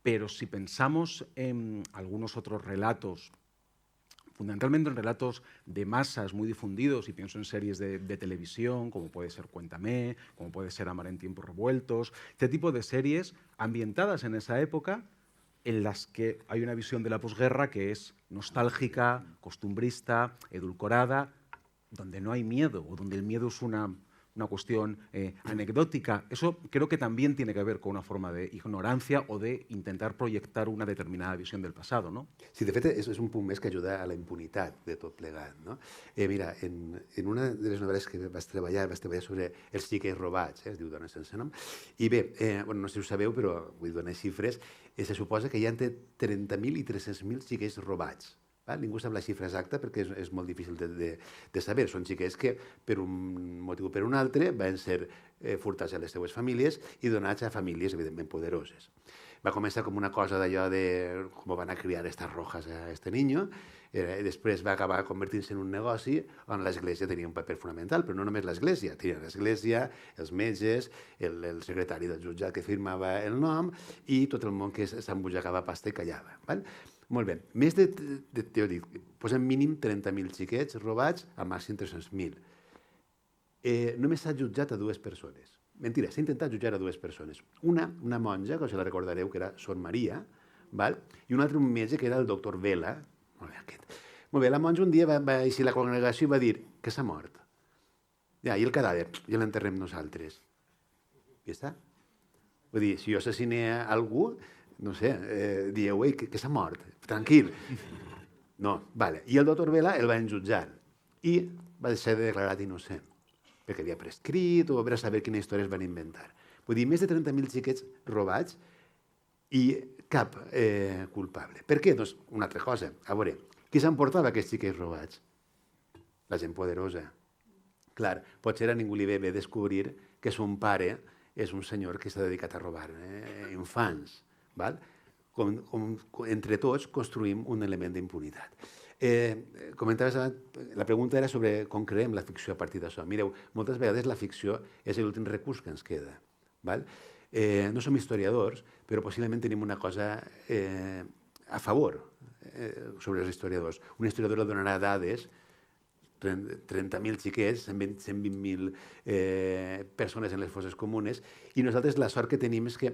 Pero si pensamos en algunos otros relatos fundamentalmente en relatos de masas muy difundidos, y pienso en series de televisión, como puede ser Cuéntame, como puede ser Amar en tiempos revueltos, este tipo de series ambientadas en esa época, en las que hay una visión de la posguerra que es nostálgica, costumbrista, edulcorada, donde no hay miedo, o donde el miedo es una cuestión anecdótica. Eso creo que también tiene que ver con una forma de ignorancia o de intentar proyectar una determinada visión del pasado, ¿no? Sí, de fet, és un punt més que ajuda a la impunitat de tot plegat, no? Mira, en una de les novel·les que vaig treballar sobre els xiquets robats, es diu Dones sense nom, i bé, bueno, no sé si ho sabeu, però vull donar xifres, se suposa que hi ha entre 30.000 i 300.000 xiquets robats. Ningú sap la xifra exacta perquè és molt difícil de saber. Són xiquets que, per un motiu o per un altre, van ser furtats a les seues famílies i donats a famílies, evidentment, poderoses. Va començar com una cosa d'allò de com van a criar estas rojas a este niño, i després va acabar convertint-se en un negoci on l'Església tenia un paper fonamental, però no només l'Església, tenia l'Església, els metges, el secretari del jutjat que firmava el nom i tot el món que s'embutxacava pasta i callava. Molt bé, més de, jo dic, posem mínim 30.000 xiquets robats, al màxim 300.000. Només s'ha jutjat a 2 persones. Mentira, s'ha intentat jutjar a 2 persones. Una monja, que us la recordareu, que era Sor Maria, i un altre un metge, que era el doctor Vela. Molt bé, la monja un dia va eixir a la congregació i va dir que s'ha mort. Ja, i el cadàver, ja l'enterrem nosaltres. I ja està. Vull dir, si jo assassiné algú, no sé, dieu, que s'ha mort, tranquil. No, vale. I el doctor Vela el va jutjar i va ser declarat innocent, perquè havia prescrit o a saber quines històries van inventar. Vull dir, més de 30.000 xiquets robats i cap culpable. Per què? Doncs una altra cosa. A veure, qui s'emportava aquests xiquets robats? La gent poderosa. Clar, potser a ningú li ve bé descobrir que son pare és un senyor que s'ha dedicat a robar infants. Entre tots construïm un element d'impunitat. Comentaves abans, la pregunta era sobre com creem la ficció a partir d'això. Mireu, moltes vegades la ficció és l'últim recurs que ens queda. No som historiadors, però possiblement tenim una cosa a favor sobre els historiadors. Un historiador donarà dades, 30.000 xiquets, 120.000 persones en les fosses comunes, i nosaltres la sort que tenim és que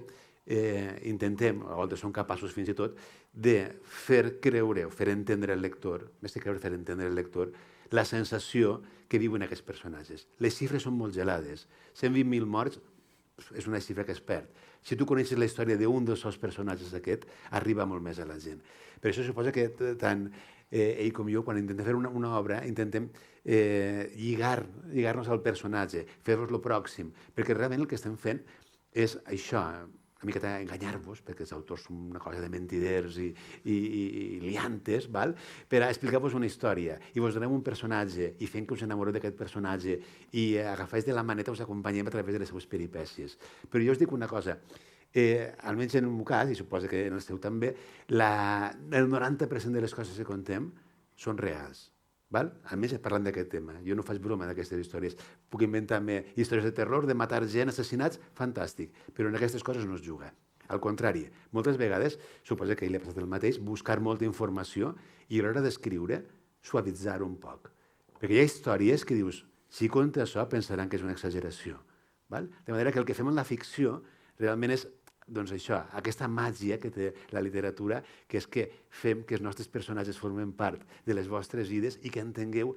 intentem, a vegades som capaços fins i tot, de fer creure o fer entendre al lector, més que creure, fer entendre al lector, la sensació que viuen aquests personatges. Les xifres són molt gelades. 120.000 morts és una xifra que es perd. Si tu coneixes la història d'un dels seus personatges aquest, arriba molt més a la gent. Per això suposa que tant ell com jo, quan intentem fer una obra, intentem lligar-nos al personatge, fer-nos lo pròxim, perquè realment el que estem fent és això, una miqueta enganyar-vos, perquè els autors són una cosa de mentiders i liantes, per a explicar-vos una història. I vos donem un personatge i fent que us enamoreu d'aquest personatge i agafais de la maneta, us acompanyem a través de les seves peripècies. Però jo us dic una cosa, almenys en el meu cas, i suposo que en el seu també, el 90% de les coses que contem són reals. Almenys parlant d'aquest tema. Jo no faig broma d'aquestes històries. Puc inventar-me històries de terror, de matar gent, assassinats, fantàstic. Però en aquestes coses no es juga. Al contrari, moltes vegades, suposo que ell li ha passat el mateix, buscar molta informació i a l'hora d'escriure, suavitzar-ho un poc. Perquè hi ha històries que dius, si conta això, pensaran que és una exageració. De manera que el que fem en la ficció realment és doncs això, aquesta màgia que té la literatura, que és que fem que els nostres personatges formen part de les vostres vides i que entengueu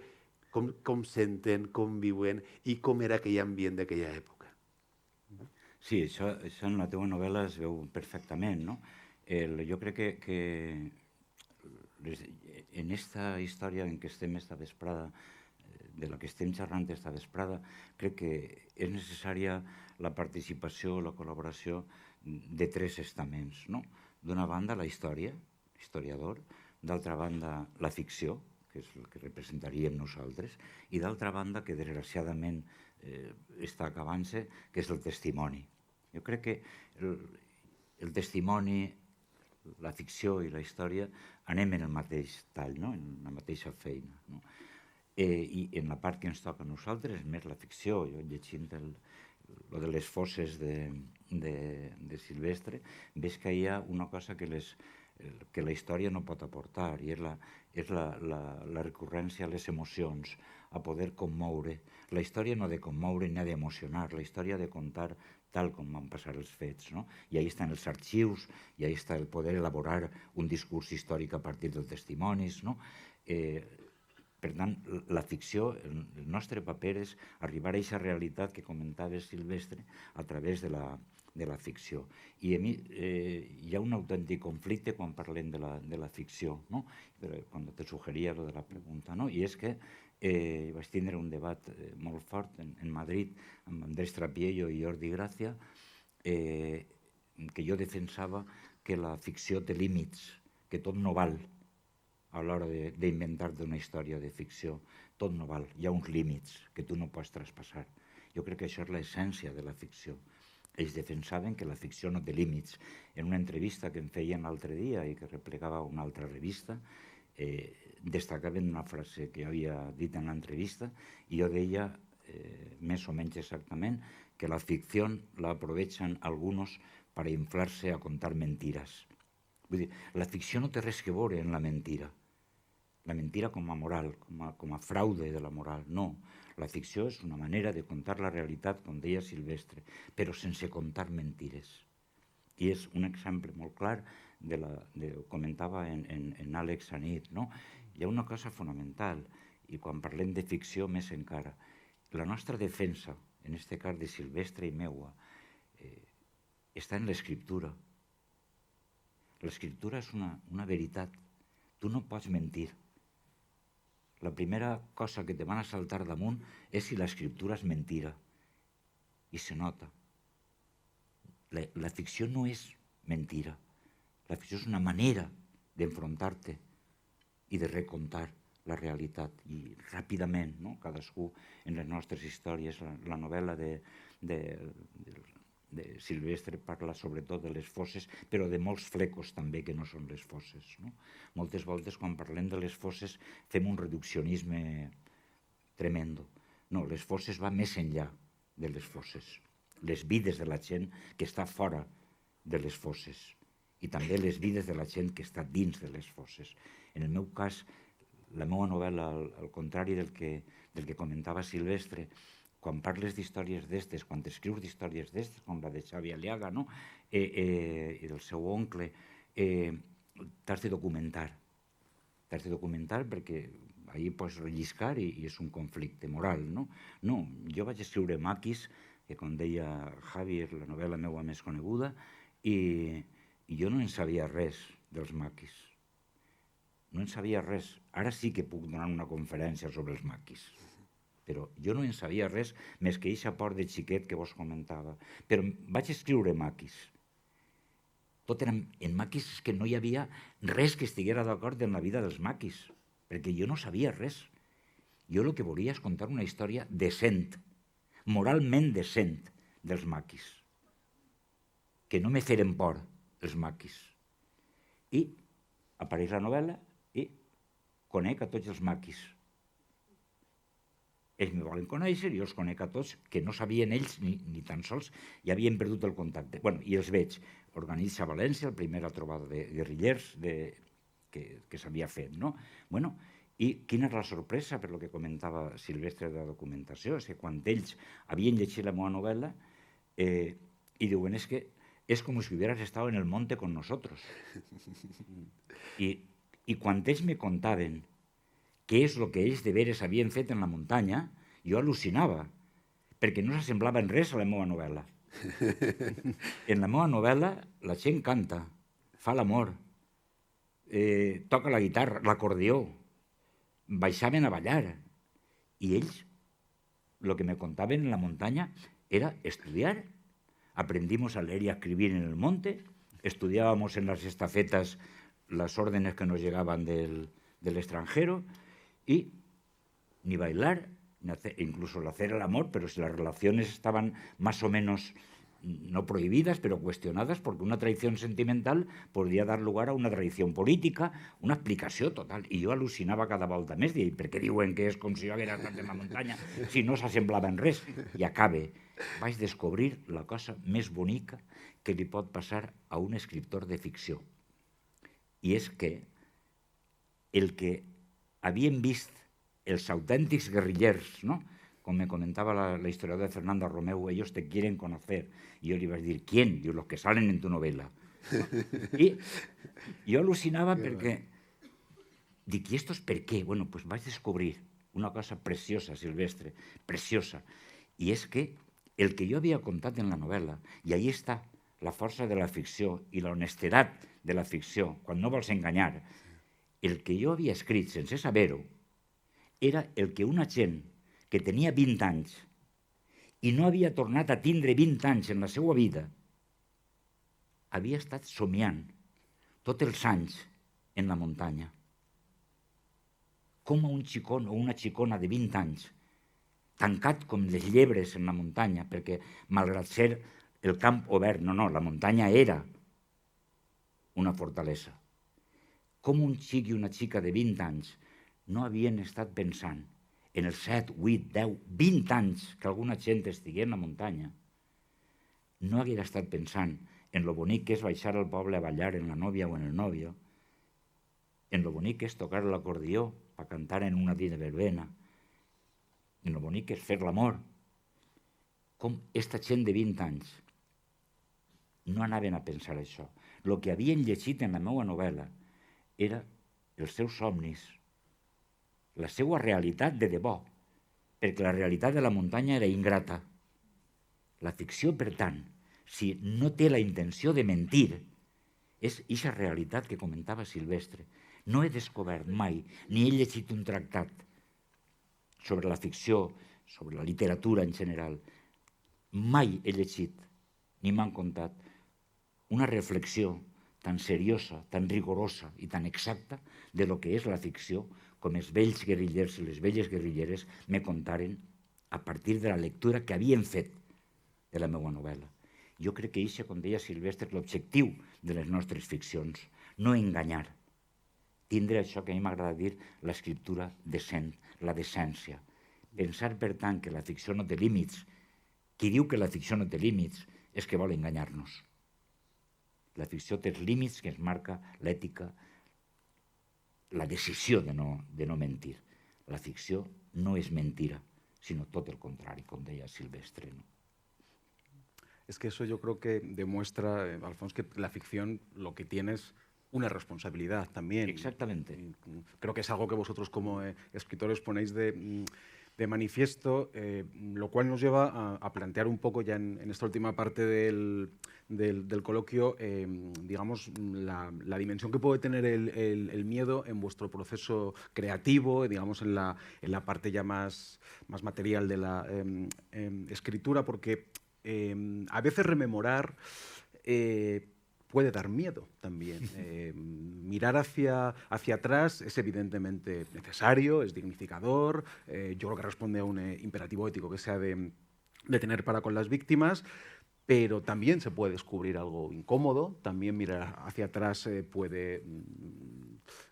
com senten, com viuen i com era aquell ambient d'aquella època. Sí, això en la teva novel·la es veu perfectament, no? Jo crec que en aquesta història en què estem esta vesprada, de la que estem xerrant esta vesprada, crec que és necessària la participació, la col·laboració de 3 estaments. D'una banda, la història, historiador, d'altra banda, la ficció, que és el que representaríem nosaltres, i d'altra banda, que desgraciadament està acabant-se, que és el testimoni. Jo crec que el testimoni, la ficció i la història anem en el mateix tall, en la mateixa feina. I en la part que ens toca a nosaltres, més la ficció, jo llegint lo de les fosses de Silvestre, ves que hi ha una cosa que les que la història no pot aportar, i és la recurrència a les emocions, a poder commoure. La història no ha de commoure ni ha d'emocionar, la història ha de contar tal com van passar els fets, no? I ahí estan els arxius, i ahí està el poder elaborar un discurs històric a partir dels testimonis, no? Per tant, la ficció, el nostre paper és arribar a aquesta realitat que comentaves, Silvestre, a través de la ficció. I a mi hi ha un autèntic conflicte quan parlem de la ficció, no? Quan te suggeria lo de la pregunta, no? I és que vaig tindre un debat molt fort en Madrid amb Andrés Trapiello i Jordi Gracia, que jo defensava que la ficció té límits, que tot no val a l'hora d'inventar-te una història de ficció. Tot no val, hi ha uns límits que tu no pots traspassar. Jo crec que això és l'essència de la ficció. Ells defensaven que la ficció no té límits. En una entrevista que em feien l'altre dia i que replegava una altra revista, destacaven una frase que jo havia dit en l'entrevista i jo deia, més o menys exactament, que la ficció la aprovechan algunos para inflarse a contar mentiras. Vull dir, la ficció no té res que veure en la mentira. La mentira com a moral, com a fraude de la moral. No, la ficció és una manera de contar la realitat, com deia Silvestre, però sense contar mentires. I és un exemple molt clar, ho comentava en Àlex Anit, no? Hi ha una cosa fonamental, i quan parlem de ficció més encara. La nostra defensa, en aquest cas de Silvestre i meua, està en l'escriptura. L'escriptura és una veritat. Tu no pots mentir. La primera cosa que te van a saltar damunt és si l'escriptura és mentira. I se nota. La ficció no és mentira. La ficció és una manera d'enfrontar-te i de recontar la realitat. I ràpidament, no? Cadascú en les nostres històries, la novel·la de Silvestre parla sobretot de les fosses, però de molts flecos també que no són les fosses, no? Moltes voltes quan parlem de les fosses fem un reduccionisme tremendo. No, les fosses van més enllà de les fosses. Les vides de la gent que està fora de les fosses i també les vides de la gent que està dins de les fosses. En el meu cas, la meva novel·la, al contrari del que comentava Silvestre, quan parles d'històries d'estes, quan escrius d'històries d'estes, com la de Xavi Aliaga, no? I del seu oncle, t'has de documentar. T'has de documentar perquè ahir pots relliscar i és un conflicte moral, no? No, jo vaig escriure Maquis, que com deia Javi és la novel·la meva més coneguda, i jo no en sabia res dels Maquis. No en sabia res. Ara sí que puc donar una conferència sobre els Maquis. Però jo no en sabia res més que eixa por de xiquet que vos comentava. Però vaig escriure Maquis. Tot era en Maquis és que no hi havia res que estiguera d'acord en la vida dels Maquis, perquè jo no sabia res. Jo el que volia és contar una història decent, moralment decent dels Maquis. Que no me feren por els Maquis. I apareix la novel·la i conec a tots els Maquis. Ells me volen conèixer, jo els conec a tots, que no sabien ells ni tan sols, ja havien perdut el contacte. Bueno, i els veig. Organitza a València la primera trobada de guerrillers que s'havia fet, no? Bueno, i quina és la sorpresa, per lo que comentava Silvestre de la documentació, és que quan ells havien llegit la meva novel·la i diuen, és que és com si hubieras estado en el monte con nosotros. I quan ells me contaven què és el que ells de veres havien fet en la muntanya, jo al·lucinava, perquè no s'assemblava en res a la meva novel·la. En la meva novel·la la gent canta, fa l'amor, toca la guitarra, l'acordió, baixaven a ballar, i ells, el que me contaven en la muntanya era estudiar. Aprendimos a leer y a escribir en el monte, estudiábamos en las estafetas las órdenes que nos llegaban del extranjero, y ni bailar, incluso el hacer el amor, pero si las relaciones estaban más o menos no prohibidas, pero cuestionadas, porque una traición sentimental podria dar lugar a una traició política, una explicació total. I jo al·lucinava cada volta més, i per què diuen que és com si jo hagués estat en la muntanya, si no s'assemblava en res? I acabe. Vaig descobrir la cosa més bonica que li pot passar a un escriptor de ficció. i és que el que havien vist els autèntics guerrillers, no? Com me comentaba la historiadora Fernanda Romeu, ellos te quieren conocer. Y yo le iba a decir, ¿quién? Digo, los que salen en tu novela. I jo al·lucinava perquè dic, i estos per què? Bueno, pues vaig descobrir una cosa preciosa, Silvestre, preciosa, i és que el que jo havia contat en la novel·la, i ahí està la força de la ficció i la honestedat de la ficció, quan no vols enganyar, el que jo havia escrit sense saber-ho era el que una gent que tenia 20 anys i no havia tornat a tindre 20 anys en la seva vida, havia estat somiant tots els anys en la muntanya. Com un xicon o una xicona de 20 anys, tancat com les llebres en la muntanya, perquè malgrat ser el camp obert, no, la muntanya era una fortalesa. Com un xic i una xica de 20 anys no havien estat pensant en els 7, 8, 10, 20 anys que alguna gent estigui en la muntanya, no hagués estat pensant en lo bonic que és baixar al poble a ballar en la nòvia o en el nòvio, en lo bonic que és tocar l'acordió per cantar en una dita verbena, en lo bonic que és fer l'amor. Com esta gent de 20 anys no anaven a pensar això. El que havien llegit en la meva novel·la era els seus somnis, la seva realitat de debò, perquè la realitat de la muntanya era ingrata. La ficció, per tant, si no té la intenció de mentir, és eixa realitat que comentava Silvestre. No he descobert mai, ni he llegit un tractat sobre la ficció, sobre la literatura en general. Mai he llegit, ni m'han contat, una reflexió tan seriosa, tan rigorosa i tan exacta de lo que és la ficció, com els vells guerrillers i les velles guerrilleres me contaren a partir de la lectura que havien fet de la meva novel·la. Jo crec que això, com deia Silvestre, és l'objectiu de les nostres ficcions, no enganyar. Tindre això que a mi m'agrada dir l'escriptura decent, la decència. Pensar, per tant, que la ficció no té límits. Qui diu que la ficció no té límits és que vol enganyar-nos. La ficció té els límits que ens marca l'ètica, la decisió de no mentir. La ficció no és mentira, sinó tot el contrari, com deia Silvestre, ¿no? Es que eso yo creo que demuestra, Alfons, que la ficción lo que tiene es una responsabilidad también. Exactamente. Creo que es algo que vosotros como escritores ponéis de manifiesto, lo cual nos lleva a plantear un poco ya en esta última parte del coloquio, digamos, la dimensión que puede tener el miedo en vuestro proceso creativo, digamos, en la parte ya más material de la escritura, porque a veces rememorar puede dar miedo también. Mirar hacia atrás es evidentemente necesario, es dignificador, yo creo que responde a un imperativo ético que se ha de tener para con las víctimas, pero también se puede descubrir algo incómodo, también mirar hacia atrás puede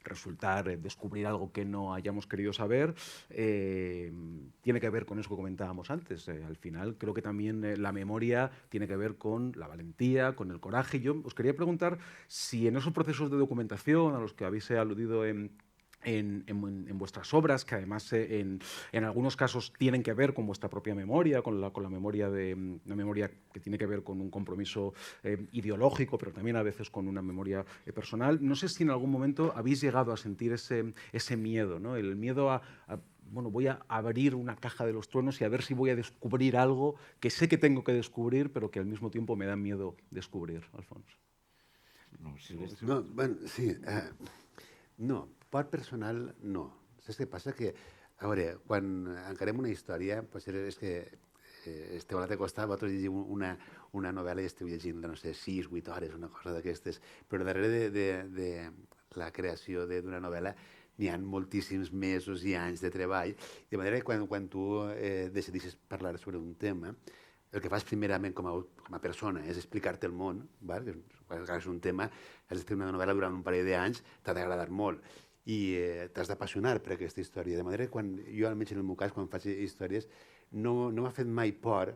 resultar descubrir algo que no hayamos querido saber. Tiene que ver con eso que comentábamos antes. Al final creo que también la memoria tiene que ver con la valentía, con el coraje. Yo os quería preguntar si en esos procesos de documentación a los que habéis aludido en vuestras obras, que además en algunos casos tienen que ver con vuestra propia memoria, con la memoria una memoria que tiene que ver con un compromiso ideológico, pero también a veces con una memoria personal. No sé si en algún momento habéis llegado a sentir ese miedo, ¿no? El miedo bueno, voy a abrir una caja de los truenos y a ver si voy a descubrir algo que sé que tengo que descubrir, pero que al mismo tiempo me da miedo descubrir, Alfons. No, bueno, sí. No, por personal, no. Saps què passa? Que, a veure, quan encarem una història, és que esteu a l'altre costat, vosaltres llegiu una novel·la i esteu llegint, no sé, 6, 8 hores, una cosa d'aquestes, però darrere de la creació d'una novel·la n'hi ha moltíssims mesos i anys de treball, de manera que quan tu decidissis parlar sobre un tema, el que fas primerament com a persona és explicar-te el món, quan agafes un tema, has d'escriure una novel·la durant un parell d'anys, t'ha d'agradar molt i t'has d'apassionar per aquesta història. De manera que quan jo, almenys en el meu cas, quan faig històries, no m'ha fet mai por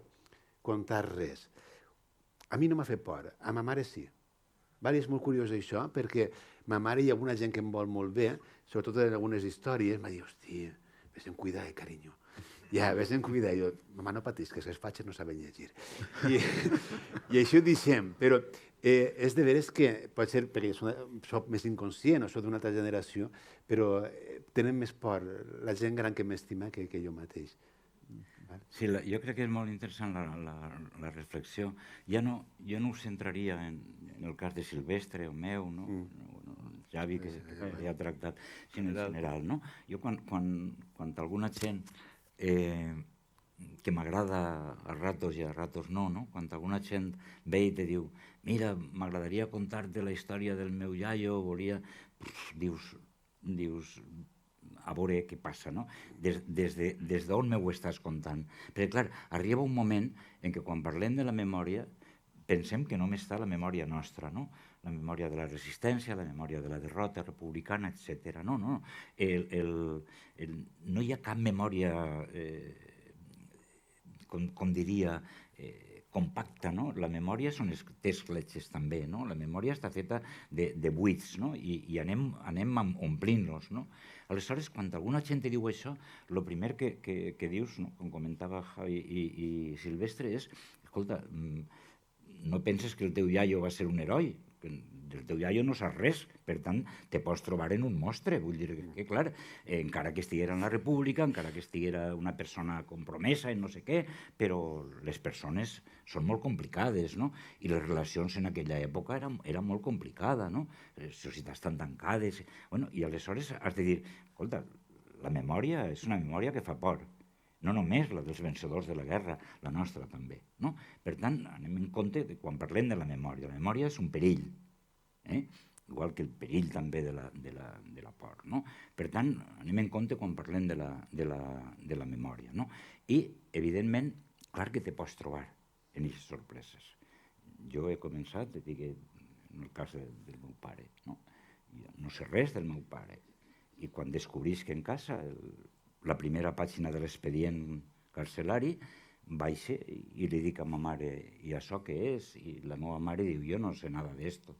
contar res. A mi no m'ha fet por, a ma mare sí. I és molt curiós això, perquè ma mare i alguna gent que em vol molt bé, sobretot en algunes històries, m'ha dit, hòstia, vés en cuidar, carinyo. Ja, vés en cuidar. I jo, mama, no patís, que les fatxes no saben llegir. I això ho deixem, però és de veres que, pot ser perquè soc més inconscient o soc d'una altra generació, però tenen més por la gent gran que m'estima que jo mateix. Sí, jo crec que és molt interessant la reflexió. Jo no ho centraria en el cas de Silvestre o meu, no? Javi, que ja ha tractat, sinó en general, no? Jo quan alguna gent que m'agrada a ratos i a ratos no, quan alguna gent ve i te diu mira, m'agradaria contar-te la història del meu iaio, dius a veure què passa, no? Des d'on m'ho estàs contant? Perquè, clar, arriba un moment en què quan parlem de la memòria pensem que només està la memòria nostra, no? La memòria de la resistència, la memòria de la derrota republicana, etc. No. No hi ha cap memòria, com diria, compacta, no? La memòria són escletxes també, no? La memòria està feta de buits, no? I anem omplint-los, no? Aleshores, quan alguna gent te diu això, el primer que dius, no? Com comentava Javi i Silvestre, és, escolta, no penses que el teu iaio va ser un heroi, que del teu iaio no saps res, per tant, te pots trobar en un monstre. Vull dir que, clar, encara que estiguera en la república, encara que estiguera una persona compromesa en no sé què, però les persones són molt complicades, no? I les relacions en aquella època eren molt complicades, no? Les societats tan tancades. Bueno, i aleshores has de dir, escolta, la memòria és una memòria que fa por. No només la dels vencedors de la guerra, la nostra també, no? Per tant, anem en compte que quan parlem de la memòria és un perill, igual que el perill també de la por, no? Per tant, anem en compte quan parlem de la memòria, no? I, evidentment, clar que te pots trobar en aquestes sorpreses. Jo he començat, et dic, en el cas del meu pare, no? Jo no sé res del meu pare. I quan descobrisc en casa la primera pàgina de l'expedient carcelari, baixo i li dic a ma mare, i això què és? I la meva mare diu, yo no sé nada de esto.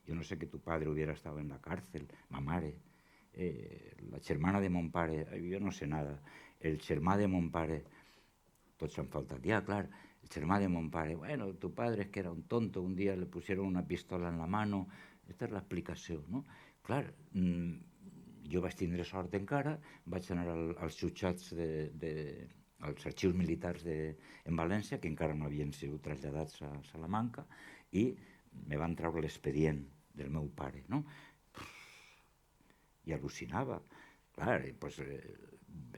Yo no sé que tu padre hubiera estado en la cárcel, ma mare. La germana de mon pare, jo no sé nada. El germà de mon pare, tots han faltat ja, clar. El germà de mon pare, bueno, tu padre es que era un tonto, un día le pusieron una pistola en la mano. Esta és l'explicació, no? Clar, jo vaig tindre sort encara, vaig anar als jutjats als arxius militars en València, que encara no havien sigut traslladats a Salamanca, i me van treure l'expedient del meu pare, no? I al·lucinava. Clar, doncs,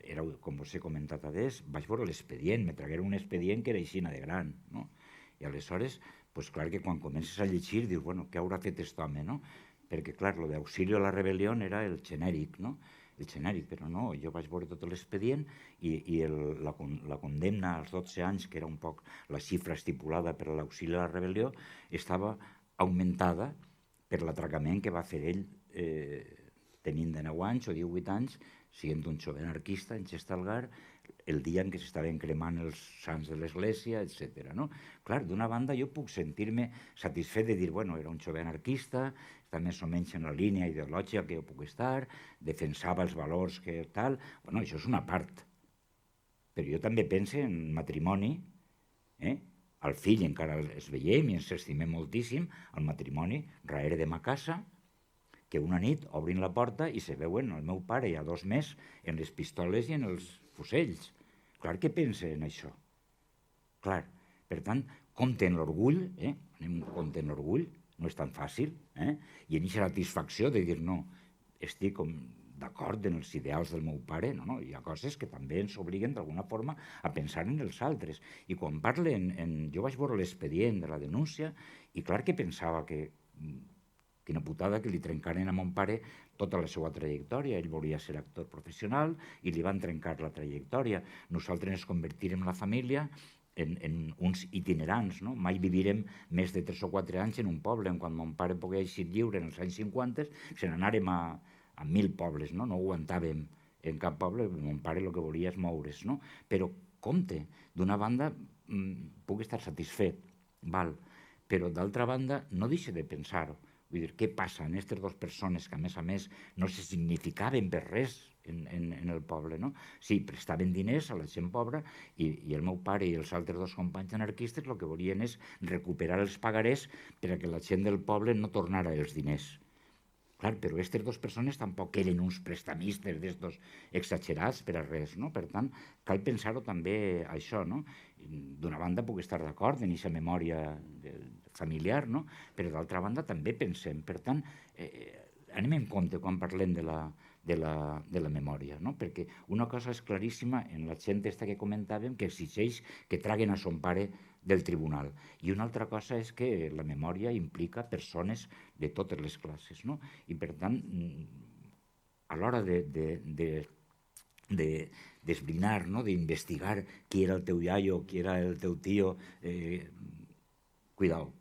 era, com us he comentat adés, vaig veure l'expedient, me tragueren un expedient que era aixina de gran, no? I aleshores, doncs clar que quan comences a llegir dius, bueno, què haurà fet aquest home, no? Perquè, clar, lo d'auxilio a la rebel·lió era el genèric, no? El genèric, però no, jo vaig veure tot l'expedient i la condemna als 12 anys, que era un poc la xifra estipulada per a l'auxili a la rebel·lió, estava augmentada per l'atracament que va fer ell tenint de 9 anys o 18 anys, sent un jove anarquista en Xestalgar, el dia en què s'estaven cremant els sants de l'Església, etc. No? Clar, d'una banda jo puc sentir-me satisfet de dir, bueno, era un jove anarquista, està més o menys en la línia ideològica que jo puc estar, defensava els valors que tal. Bueno, això és una part. Però jo també penso en matrimoni, el fill encara es veiem i ens estimem moltíssim, el matrimoni darrere de ma casa, que una nit obrin la porta i se veuen el meu pare i a 2 més en les pistoles i en els fusells. Clar que pensa en això. Clar, per tant, compte en l'orgull, anem compte en l'orgull, no és tan fàcil, i en aquesta satisfacció de dir, no, estic d'acord en els ideals del meu pare, no, hi ha coses que també ens obliguen d'alguna forma a pensar en els altres. I quan parle, jo vaig veure l'expedient de la denúncia i clar que pensava que quina putada que li trencaren a mon pare tota la seva trajectòria. Ell volia ser actor professional i li van trencar la trajectòria. Nosaltres ens convertirem la família en uns itinerants, no? Mai vivirem més de 3 o 4 anys en un poble. Quan mon pare pogués eixir lliure en els anys 50, se n'anàrem a 1.000 pobles, no? No aguantàvem en cap poble, mon pare el que volia és moure's, no? Però compte, d'una banda puc estar satisfet, val, però d'altra banda no deixe de pensar-ho. Vull dir, què passa en aquestes dues persones que, a més, no se significaven per res en el poble, no? Sí, prestaven diners a la gent pobra i el meu pare i els altres dos companys anarquistes el que volien és recuperar els pagarés per a que la gent del poble no tornara els diners. Clar, però aquestes dues persones tampoc eren uns prestamistes d'estos exagerats per a res, no? Per tant, cal pensar-ho també això, no? D'una banda puc estar d'acord en aquesta memòria familiar, no? Però d'altra banda també pensem. Per tant, anem en compte quan parlem de la memòria, no? Perquè una cosa és claríssima en la gent esta que comentàvem que exigeix que traguen a son pare del tribunal. I una altra cosa és que la memòria implica persones de totes les classes, no? I per tant, a l'hora d'esbrinar, no? D'investigar qui era el teu iaio, qui era el teu tio, cuidao,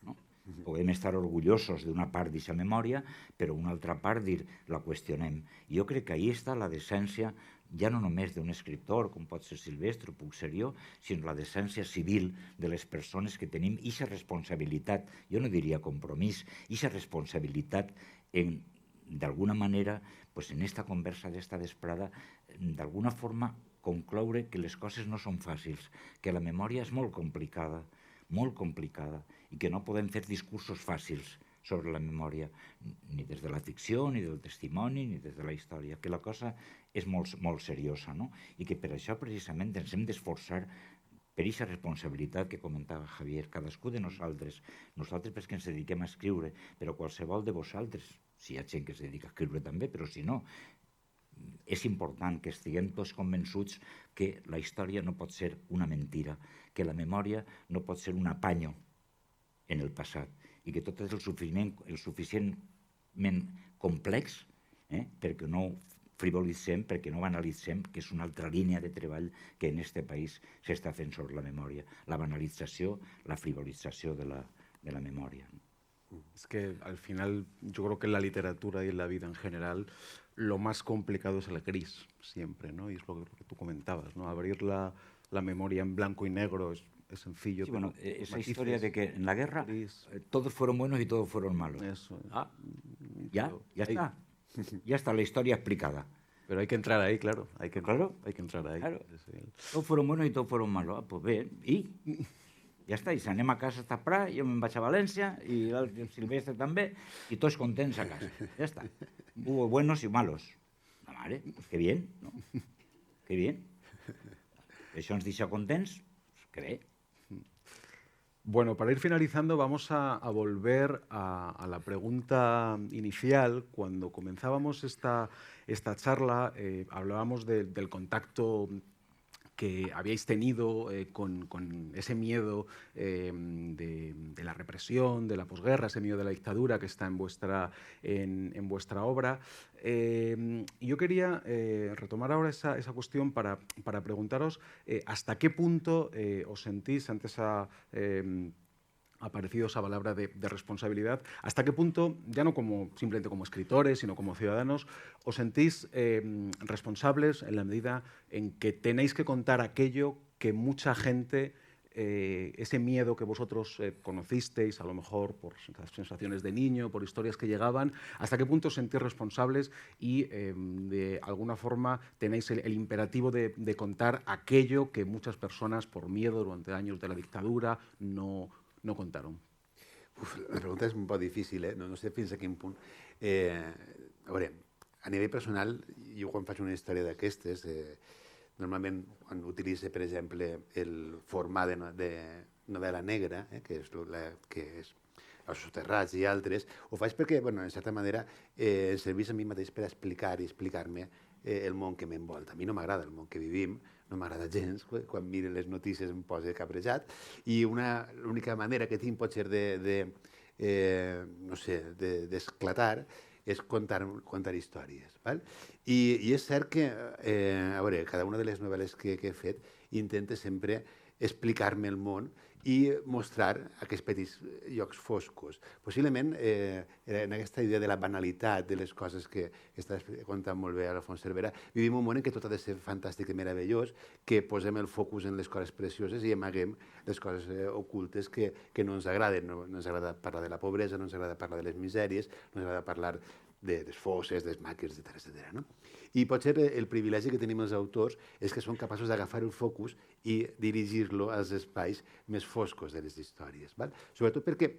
no? Podem estar orgullosos d'una part d'aquesta memòria, però una altra part dir, la qüestionem. I jo crec que ahí està la decència ja no només d'un escriptor, com pot ser Silvestre o puc ser jo, sinó la decència civil de les persones que tenim aquesta responsabilitat, jo no diria compromís, aquesta responsabilitat en, d'alguna manera, pues en esta conversa d'esta vesprada, d'alguna forma concloure que les coses no són fàcils, que la memòria és molt complicada, i que no podem fer discursos fàcils sobre la memòria, ni des de la ficció, ni del testimoni, ni des de la història, que la cosa és molt, molt seriosa, no? I que per això precisament ens hem d'esforçar per aquesta responsabilitat que comentava Javier, cadascú de nosaltres perquè ens dediquem a escriure, però qualsevol de vosaltres, si hi ha gent que es dedica a escriure també, però si no, és important que estiguem tots convençuts que la història no pot ser una mentira, que la memòria no pot ser un apanyo en el passat, i que tot és el suficientment complex perquè no frivolitzem, perquè no banalitzem, que és una altra línia de treball que en aquest país s'està fent sobre la memòria, la banalització, la frivolització de la memòria. Es que al final yo creo que en la literatura y en la vida en general lo más complicado es el gris siempre, ¿no? Y es lo que tú comentabas, ¿no? Abrir la memoria en blanco y negro es sencillo. Sí, bueno, esa historia de que en la guerra todos fueron buenos y todos fueron malos. Eso. Ya está. Ya está la historia explicada. Pero hay que entrar ahí, claro. Hay que entrar ahí. Claro. Todos fueron buenos y todos fueron malos. Pues bé, i ja està, i s'anem a casa hasta Prat, jo me'n vaig a València, i el Silvestre també, i tots contents a casa. Ja està. Hubo buenos y malos. La mare, pues qué bien, ¿no? Qué bien. Això ens deixa contents, pues que bé. Bueno, para ir finalizando vamos a volver a la pregunta inicial. Cuando comenzábamos esta charla hablábamos del contacto que habíais tenido con ese miedo de la represión, de la posguerra, ese miedo de la dictadura que está en vuestra obra. Yo quería retomar ahora esa cuestión para preguntaros hasta qué punto os sentís ante esa aparecido esa palabra de responsabilidad, hasta qué punto, ya no simplemente como escritores, sino como ciudadanos, os sentís responsables en la medida en que tenéis que contar aquello que mucha gente, ese miedo que vosotros conocisteis, a lo mejor por las sensaciones de niño, por historias que llegaban, hasta qué punto os sentís responsables y de alguna forma tenéis el imperativo de contar aquello que muchas personas, por miedo durante años de la dictadura, no contaron? La pregunta és un poc difícil, no sé fins a quin punt. A veure, a nivell personal, jo quan faig una història d'aquestes, normalment quan utilitzo, per exemple, el format de novel·la negra, que és Els soterrats i altres, ho faig perquè, en certa manera, em serveix a mi mateix per explicar i explicar-me el món que m'envolta. A mi no m'agrada el món que vivim, no m'agrada gens, quan miro les notícies em posa cabrejat, i l'única manera que tinc pot ser d'esclatar és contar històries. I és cert que, a veure, cada una de les novel·les que he fet intenta sempre explicar-me el món i mostrar aquests petits llocs foscos. Possiblement, en aquesta idea de la banalitat de les coses que està contant molt bé Alfons Cervera, vivim un món en què tot ha de ser fantàstic i meravellós, que posem el focus en les coses precioses i amaguem les coses ocultes que no ens agraden. No ens agrada parlar de la pobresa, no ens agrada parlar de les misèries, no ens agrada parlar de les fosses, dels màquers, etc. No? I potser el privilegi que tenim els autors és que són capaços d'agafar el focus i dirigir-lo als espais més foscos de les històries. Val? Sobretot perquè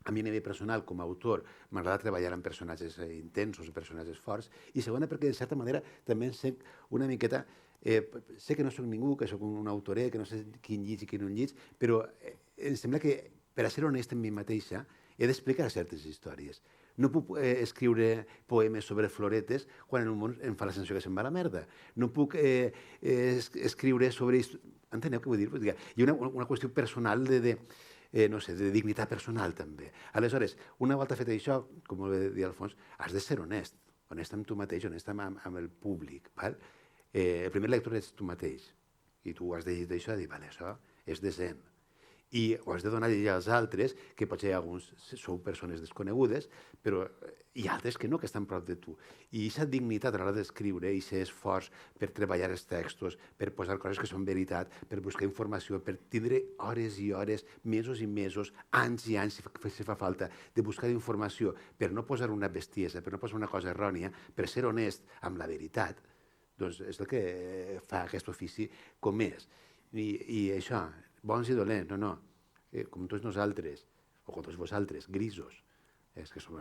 a mi a nivell personal, com a autor, m'agrada treballar amb personatges intensos, personatges forts, i segona perquè, de certa manera, també sé una miqueta sé que no sóc ningú, que sóc un autorer, que no sé quin llits i quin no llits, però em sembla que, per a ser honest amb mi mateixa, he d'explicar certes històries. No puc escriure poemes sobre floretes quan en un món em fa la sensació que se'n va a la merda. No puc escriure sobre... Enteneu què vull dir? Hi ha una qüestió personal no sé, de dignitat personal, també. Aleshores, una volta fet això, com ho dir Alfons, has de ser honest amb tu mateix, honest amb el públic. Val? El primer lector ets tu mateix. I tu has de dir això i dir, vale, això és decent. I ho has de donar a llegir als altres, que potser alguns sou persones desconegudes, però hi ha altres que no, que estan prop de tu. I aquesta dignitat a l'hora d'escriure, i ser esforç per treballar els textos, per posar coses que són veritat, per buscar informació, per tindre hores i hores, mesos i mesos, anys i anys, si fa falta, de buscar informació, per no posar una bestiesa, per no posar una cosa errònia, per ser honest amb la veritat, doncs és el que fa aquest ofici com és. I això, bons i dolents, no. Com tots nosaltres, o com tots vosaltres, grisos. És que som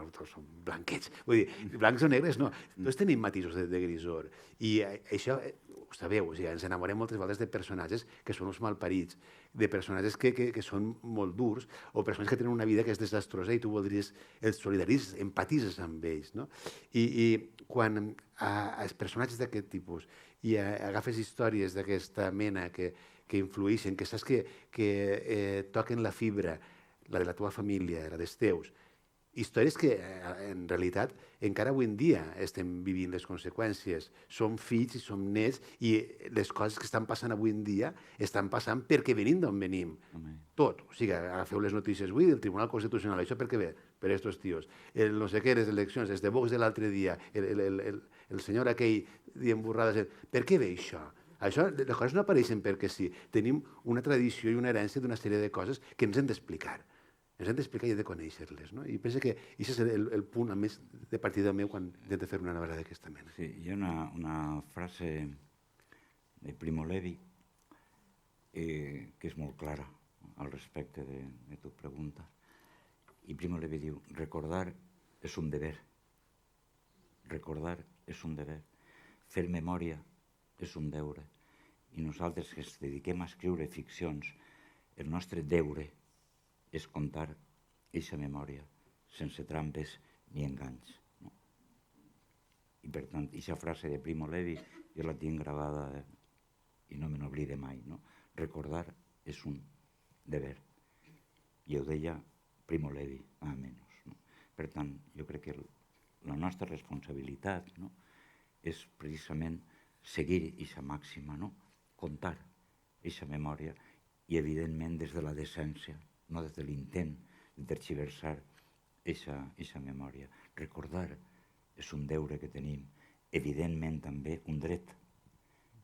blanquets. Vull dir, blancs o negres, no. Tots tenim matisos de grisor. I això, ho sabeu, o sigui, ens enamorem moltes vegades de personatges que són uns malparits, de personatges que són molt durs, o personatges que tenen una vida que és desastrosa i tu voldries, els solidaritzes, empatitzes amb ells, no? I quan els personatges d'aquest tipus i agafes històries d'aquesta mena que influïxen, que saps que toquen la fibra, la de la teva família, la dels teus, històries que, en realitat, encara avui en dia estem vivint les conseqüències. Som fills i som nets i les coses que estan passant avui en dia estan passant perquè venim d'on venim. Tot. O sigui, agafeu les notícies avui del Tribunal Constitucional. Això per què ve? Per estos tios. No sé què, les eleccions, els de Vox de l'altre dia, el senyor aquell dient burrades. Per què ve això? Això, les coses no apareixen perquè sí. Tenim una tradició i una herència d'una sèrie de coses que ens hem d'explicar. Ens hem d'explicar i hem de conèixer-les. No? I penso que aquest és el punt, a més, de partida meu quan intento fer una novel·la d'aquesta mena. Sí, hi ha una frase de Primo Levi que és molt clara al respecte de tu pregunta. I Primo Levi diu, recordar és un deber. Recordar és un deber. Fer memòria és un deure. I nosaltres que ens dediquem a escriure ficcions, el nostre deure és contar eixa memòria, sense trampes ni enganys. No? I per tant, eixa frase de Primo Levi jo la tinc gravada i no me n'oblide mai. No? Recordar és un deber. I ho deia Primo Levi, a menys. No? Per tant, jo crec que la nostra responsabilitat, no? És precisament seguir eixa màxima, no? Contar eixa memòria i, evidentment, des de la decència, no des de l'intent de tergiversar eixa memòria. Recordar és un deure que tenim, evidentment també un dret,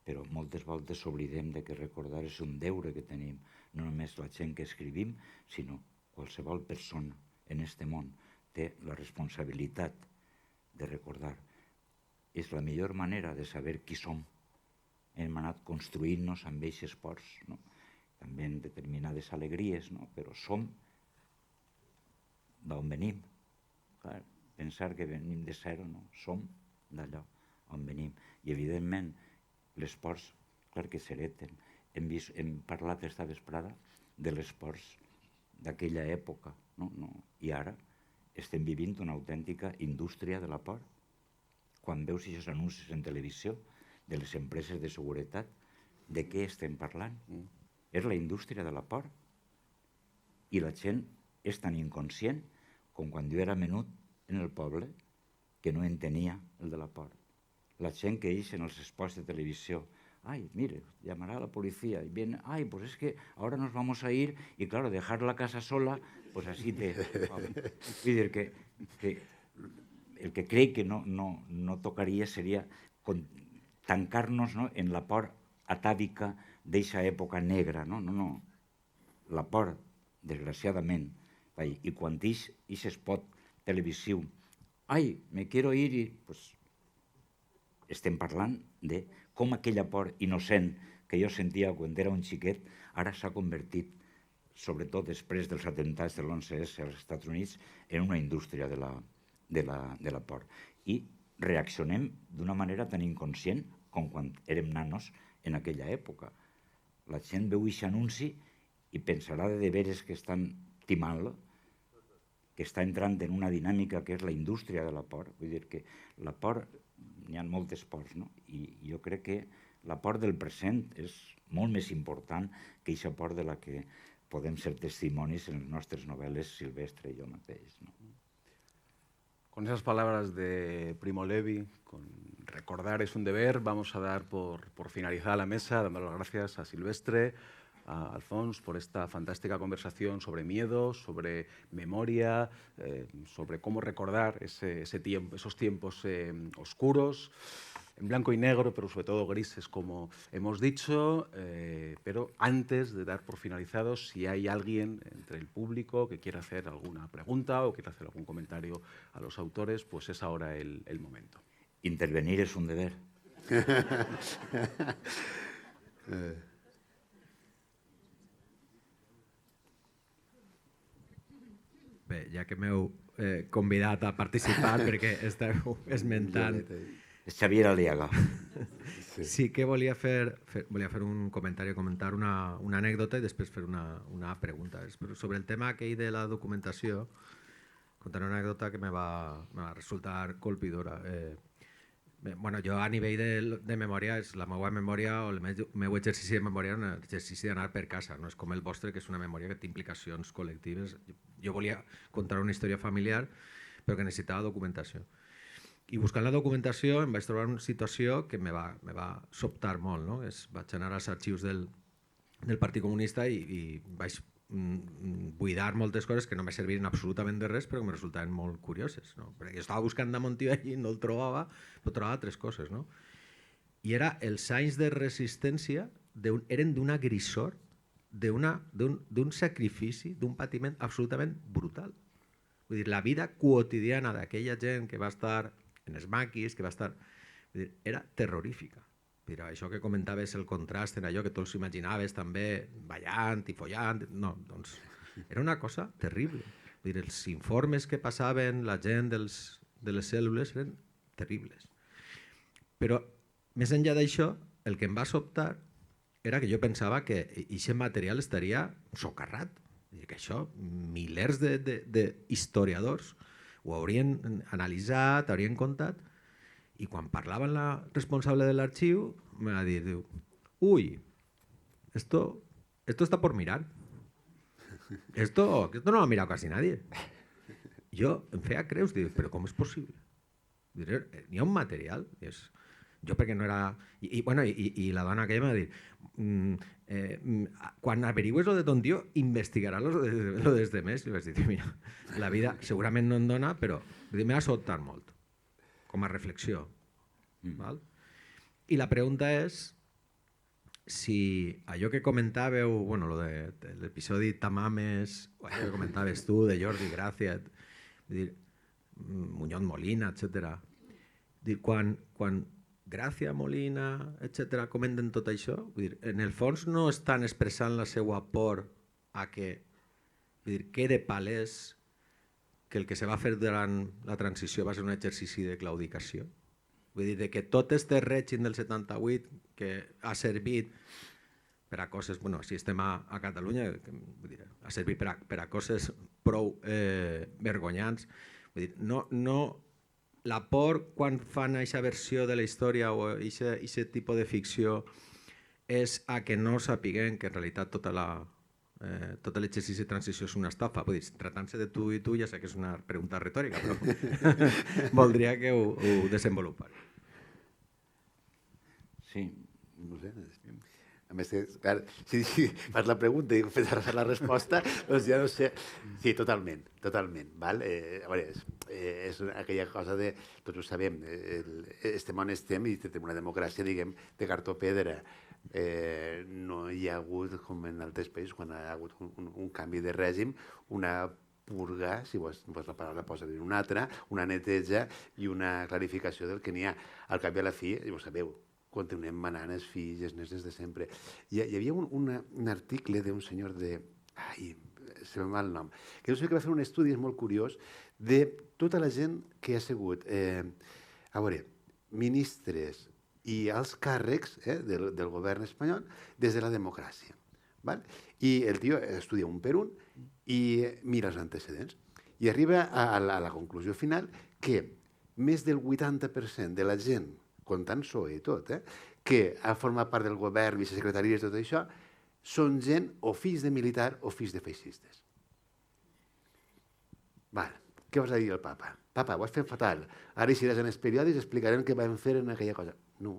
però moltes voltes s'oblidem de que recordar és un deure que tenim, no només la gent que escrivim, sinó qualsevol persona en este món té la responsabilitat de recordar. És la millor manera de saber qui som. Hem anat construint-nos amb aquests esports, no? També en determinades alegries, no? Però som d'on venim. Clar, pensar que venim de zero, no? Som d'allò on venim. I, evidentment, les esports, clar que s'hereten. Hem parlat esta vesprada de les esports d'aquella època, no? I ara estem vivint una autèntica indústria de la por. Quan veus aquests anuncis en televisió de les empreses de seguretat, de què estem parlant? És la indústria de la por. I la gent és tan inconscient com quan jo era menut en el poble que no entenia el de la por. La gent que ix en els espots de televisió ay, mire, llamará a la policía, y viene, ay, pues es que ahora nos vamos a ir, y claro, dejar la casa sola, pues así te... Es decir, que el que cree que no tocaria seria tancar-nos, no, en la por atàvica d'eixa època negra. No. La por, desgraciadament, i quan ix spot televisiu, ai, me quiero ir, i pues, estem parlant de com aquella por innocent que jo sentia quan era un xiquet ara s'ha convertit, sobretot després dels atemptats de l'11S als Estats Units, en una indústria de la por. I reaccionem d'una manera tan inconscient com quan érem nanos en aquella època. La gent veu aquest anunci i pensarà de veres que estan timant-lo, que està entrant en una dinàmica que és la indústria de la por. Vull dir que la por, n'hi ha moltes pors, no? I jo crec que la por del present és molt més important que aquesta por de la que podem ser testimonis en les nostres novel·les Silvestre i jo mateix. ¿No? Con esas palabras de Primo Levi, con recordar es un deber, vamos a dar por finalizada la mesa, dando las gracias a Silvestre, a Alfons, por esta fantástica conversación sobre miedo, sobre memoria, sobre cómo recordar esos tiempos oscuros, en blanco y negro, pero sobre todo grises, como hemos dicho. Pero antes de dar por finalizados, si hay alguien entre el público que quiera hacer alguna pregunta o quiera hacer algún comentario a los autores, pues es ahora el momento. Intervenir es un deber. Bé, ja que m'heu convidat a participar perquè esteu esmentant... És Xavier Aliaga. Sí que volia fer un comentari, comentar una anècdota i després fer una pregunta. Sobre el tema aquell de la documentació, contar una anècdota que me va resultar colpidora. Bueno, jo a nivell de memòria, la meva memòria o el meu exercici de memòria és un exercici d'anar per casa, no és com el vostre, que és una memòria que té implicacions col·lectives. Jo volia contar una història familiar, però que necessitava documentació. I buscant la documentació em vaig trobar una situació que me va sobtar molt. No? Vaig anar als arxius del Partit Comunista i vaig buidar moltes coses que no me serviren absolutament de res, però que me resultaven molt curioses. No? Perquè jo estava buscant damunt i allí, no el trobava, però trobava altres coses. No? I els anys de resistència eren d'una grisor, d'un sacrifici, d'un patiment absolutament brutal. Vull dir, la vida quotidiana d'aquella gent que va estar en els maquis, que va estar... era terrorífica. Però això que comentaves, el contrast en allò que tu els imaginaves també ballant i follant... No, doncs era una cosa terrible. Vull dir, els informes que passaven la gent de les cèl·lules eren terribles. Però, més enllà d'això, el que em va sobtar era que jo pensava que aquest material estaria socarrat. Que això, milers d'historiadors ho haurien analitzat, haurien contat, i quan parlava amb la responsable de l'arxiu me va dir, uy, esto está por mirar. Esto no lo ha mirado casi nadie. Jo em feia creus, dic, però com és possible? N'hi ha un material, jo perquè no era... I la dona aquella m'ha dit, quan averigües lo de ton tio, investigaràs lo dels demés. I vaig dir, mira, la vida segurament no en dona, però m'ha sobtat molt, com a reflexió. I la pregunta és si allò que comentàveu, bueno, l'episodi Tamames, allò que comentaves tu, de Jordi Gràcia, Muñoz Molina, etc. Quan Gràcia, Molina, etc., comenten tot això, en el fons no estan expressant la seva por a que quede palès que el que se va fer durant la transició va ser un exercici de claudicació. Vull dir que tot este règim del 78 que ha servit per a coses, bueno, si estem a Catalunya, ha servit per a coses prou vergonyants. Vull dir, no, la por quan fan aquesta versió de la història o aquest tipus de ficció és a que no sapiguem que en realitat tot l'exercici de transició és una estafa. Vull dir, tratant-se de tu i tu, ja sé que és una pregunta retòrica, però voldria que ho desenvolupar. Sí, no sé. A més, clar, si fas la pregunta i fas la resposta, doncs ja no sé. Sí, totalment. Val? A veure, és aquella cosa de, tots ho sabem, estem on estem i tenim una democràcia, diguem, de cartó-pedra. No hi ha hagut, com en altres països, quan hi ha hagut un canvi de règim, una purga, si vols la paraula, posa-li una altra, una neteja i una clarificació del que n'hi ha. Al cap i a la fi, ja ho sabeu, continuem manant els fills, els nens de sempre. Hi havia un article d'un senyor de... Ai, se me'n va el nom. Que no sé que va fer un estudi, és molt curiós, de tota la gent que ha sigut, a veure, ministres i alts càrrecs del govern espanyol des de la democràcia. Val? I el tio estudia un per un i mira els antecedents. I arriba a la conclusió final que més del 80% de la gent, comptant PSOE i tot, que ha format part del govern, vicesecretaries i tot això, són gent o fills de militar o fills de feixistes. Val. Què vas a dir al papa? Papa, ho has fet fatal. Ara eixiràs en els periòdics i explicarem què vam fer en aquella cosa. No.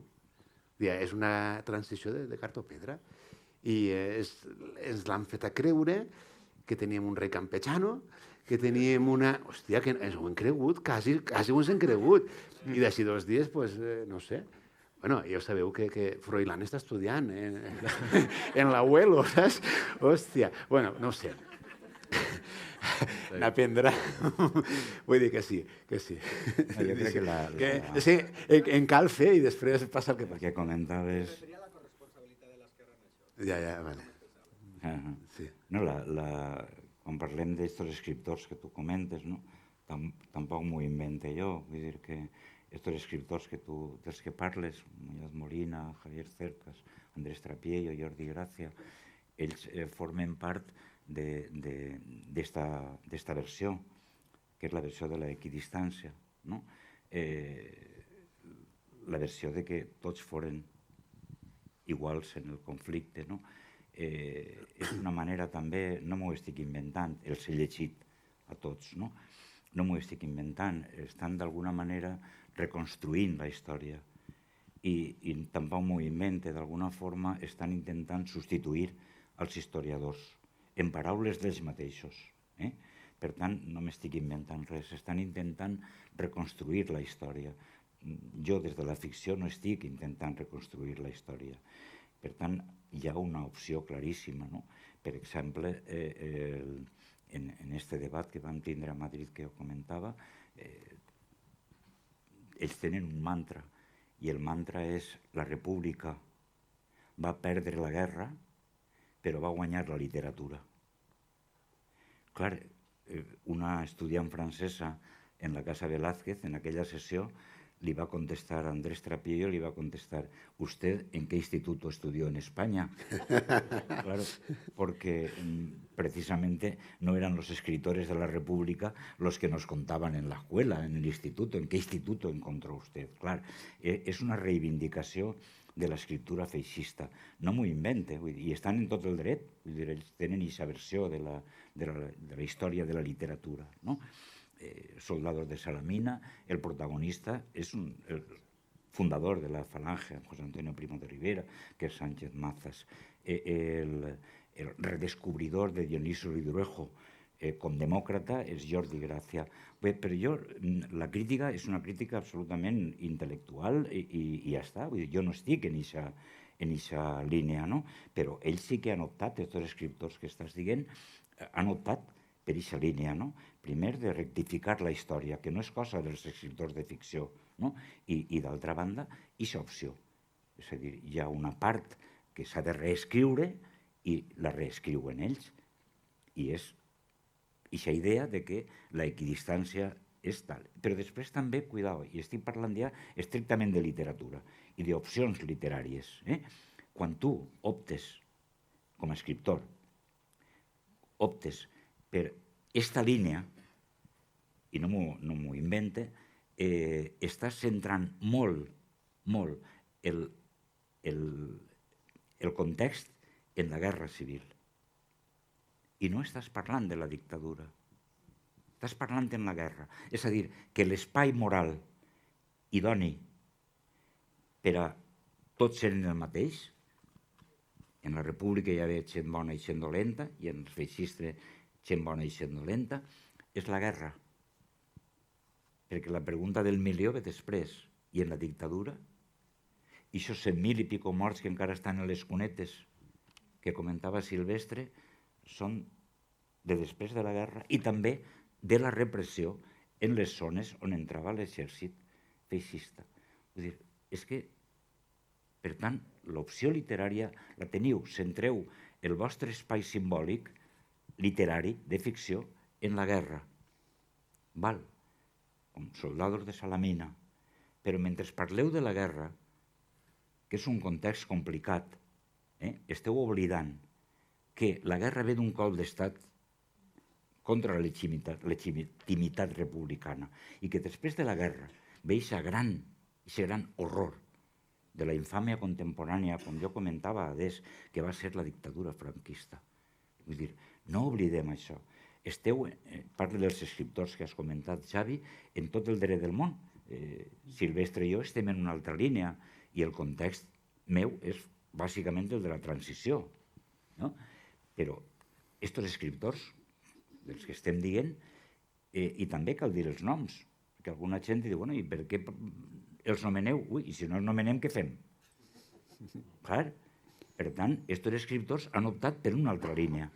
És una transició de cartó-pedra. I ens l'han fet a creure que teníem un rei campechano, que teníem una... Hòstia, que ens ho hem cregut, quasi ho hem cregut. I d'així 2 dies, doncs, no sé. Bueno, ja sabeu que Froilán està estudiant en l'abuelo, saps? Hòstia, bueno, no sé. N'aprendrà. Vull dir que sí. Jo crec que sí, en cal fer i després passa el que passa. Que comentaves... Seria la corresponsabilitat de l'esquerra en això. Ja, vale. Sí. No, quan parlem d'estos escriptors que tu comentes, no? Tampoc m'ho invente jo. Vull dir que estos escriptors dels que parles, Muñoz Molina, Javier Cercas, Andrés Trapiello, Jordi Gracia, ells formen part d'esta versió, que és la versió de l'equidistància, no? La versió de que tots foren iguals en el conflicte, no? És una manera també, no m'ho estic inventant, els he llegit a tots, no? No m'ho estic inventant, estan d'alguna manera reconstruint la història i tampoc m'ho invente, d'alguna forma estan intentant substituir els historiadors en paraules d'ells mateixos. Per tant, no m'estic inventant res, estan intentant reconstruir la història. Jo des de la ficció no estic intentant reconstruir la història. Per tant, hi ha una opció claríssima, no? Per exemple, en aquest debat que vam tindre a Madrid que ho comentava, ells tenen un mantra, i el mantra és la república va perdre la guerra, però va guanyar la literatura. Clar, una estudiant francesa en la Casa Velázquez, en aquella sessió, li va contestar a Andrés Trapiello, li va contestar, ¿usted en qué instituto estudió en España? Claro, porque precisamente no eran los escritores de la República los que nos contaban en la escuela, en el instituto. ¿En qué instituto encontró usted? Claro, és una reivindicació de l'escriptura feixista. No m'ho invente, i estan en tot el dret, ells tenen aquesta versió de la història de la literatura, no? Soldados de Salamina, el protagonista és el fundador de la Falange, José Antonio Primo de Rivera, que és Sánchez Mazas, el redescobridor de Dionisio Ridruejo com demòcrata és Jordi Gracia. Però jo, la crítica és una crítica absolutament intel·lectual i ja està, jo no estic en aquesta línia, no? Però ells sí que han optat, aquests escriptors que estàs dient, han optat per aquesta línia, no? Primer, de rectificar la història, que no és cosa dels escriptors de ficció, no? I d'altra banda, aquesta opció. És a dir, hi ha una part que s'ha de reescriure i la reescriuen ells. I és aquesta idea de que la equidistància és tal. Però després també, cuidao, i estic parlant ja estrictament de literatura i d'opcions literàries. Quan tu optes, com a escriptor, optes per aquesta línia, i no m'ho invente, estàs centrant molt el context en la guerra civil. I no estàs parlant de la dictadura, estàs parlant en la guerra. És a dir, que l'espai moral idoni per a tots eren el mateix. En la república hi havia gent bona i gent dolenta, i en el feixisme gent bona i gent dolenta. És la guerra. Perquè la pregunta del milió ve després. I en la dictadura? I això 100.000 i pico morts que encara estan a les cunetes que comentava Silvestre són de després de la guerra i també de la repressió en les zones on entrava l'exèrcit feixista. Vull dir, és que, per tant, l'opció literària la teniu, centreu el vostre espai simbòlic literari de ficció en la guerra. Val? Com Soldados de Salamina. Però mentre parleu de la guerra, que és un context complicat, esteu oblidant que la guerra ve d'un cop d'estat contra la legitimitat republicana i que després de la guerra ve aquest gran horror de la infàmia contemporània, com jo comentava adés, que va ser la dictadura franquista. Vull dir, no oblidem això. Parlo dels escriptors que has comentat, Xavi, en tot el dret del món. Silvestre i jo estem en una altra línia i el context meu és bàsicament el de la transició. Però aquests escriptors dels que estem dient, i també cal dir els noms, perquè alguna gent diu, bueno, i per què els nomeneu? Ui, i si no els nomenem, què fem? Clar, per tant, aquests escriptors han optat per una altra línia,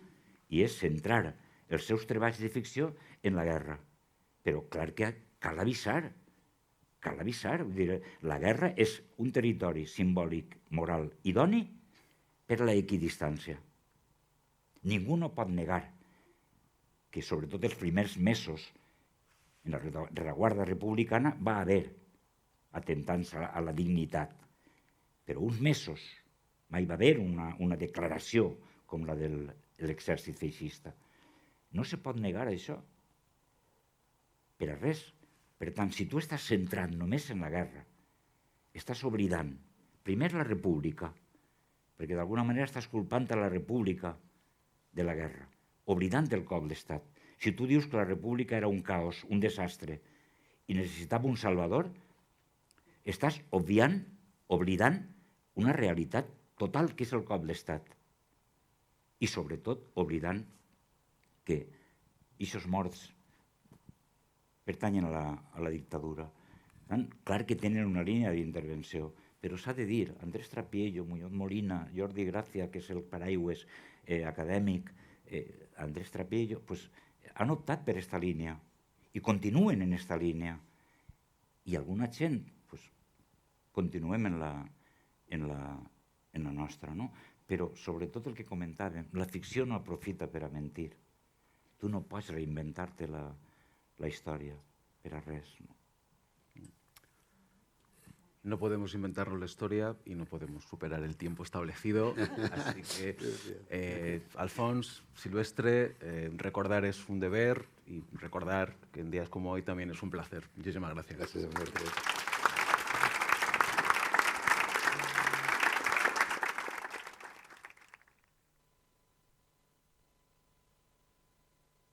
i és centrar els seus treballs de ficció en la guerra. Però clar que cal avisar, vull dir, la guerra és un territori simbòlic, moral, idoni per a l'equidistància. Ningú no pot negar que sobretot els primers mesos en la rereguarda republicana va haver atemptats a la dignitat. Però uns mesos mai va haver una declaració com la de l'exèrcit feixista. No se pot negar això. Per a res. Per tant, si tu estàs centrant només en la guerra, estàs oblidant primer la república, perquè d'alguna manera estàs culpant a la república de la guerra, oblidant el cop d'estat. Si tu dius que la república era un caos, un desastre, i necessitava un salvador, estàs oblidant una realitat total que és el cop d'estat. I sobretot oblidant que aquests morts pertanyen a la dictadura. Clar que tenen una línia d'intervenció, però s'ha de dir, Andrés Trapiello, Muñoz Molina, Jordi Gracia, que és el paraigües acadèmic, Andrés Trapiello, han optat per aquesta línia i continuen en aquesta línia. I alguna gent, continuem en la nostra, no? Però sobretot el que comentàvem, la ficció no aprofita per a mentir. Tu no pots reinventar-te la història per a res. No podemos inventarnos la historia y no podemos superar el tiempo establecido. Así que, Alfons, Silvestre, recordar es un deber y recordar que en días como hoy también es un placer. Muchísimas gracias. Gracias a vosotros.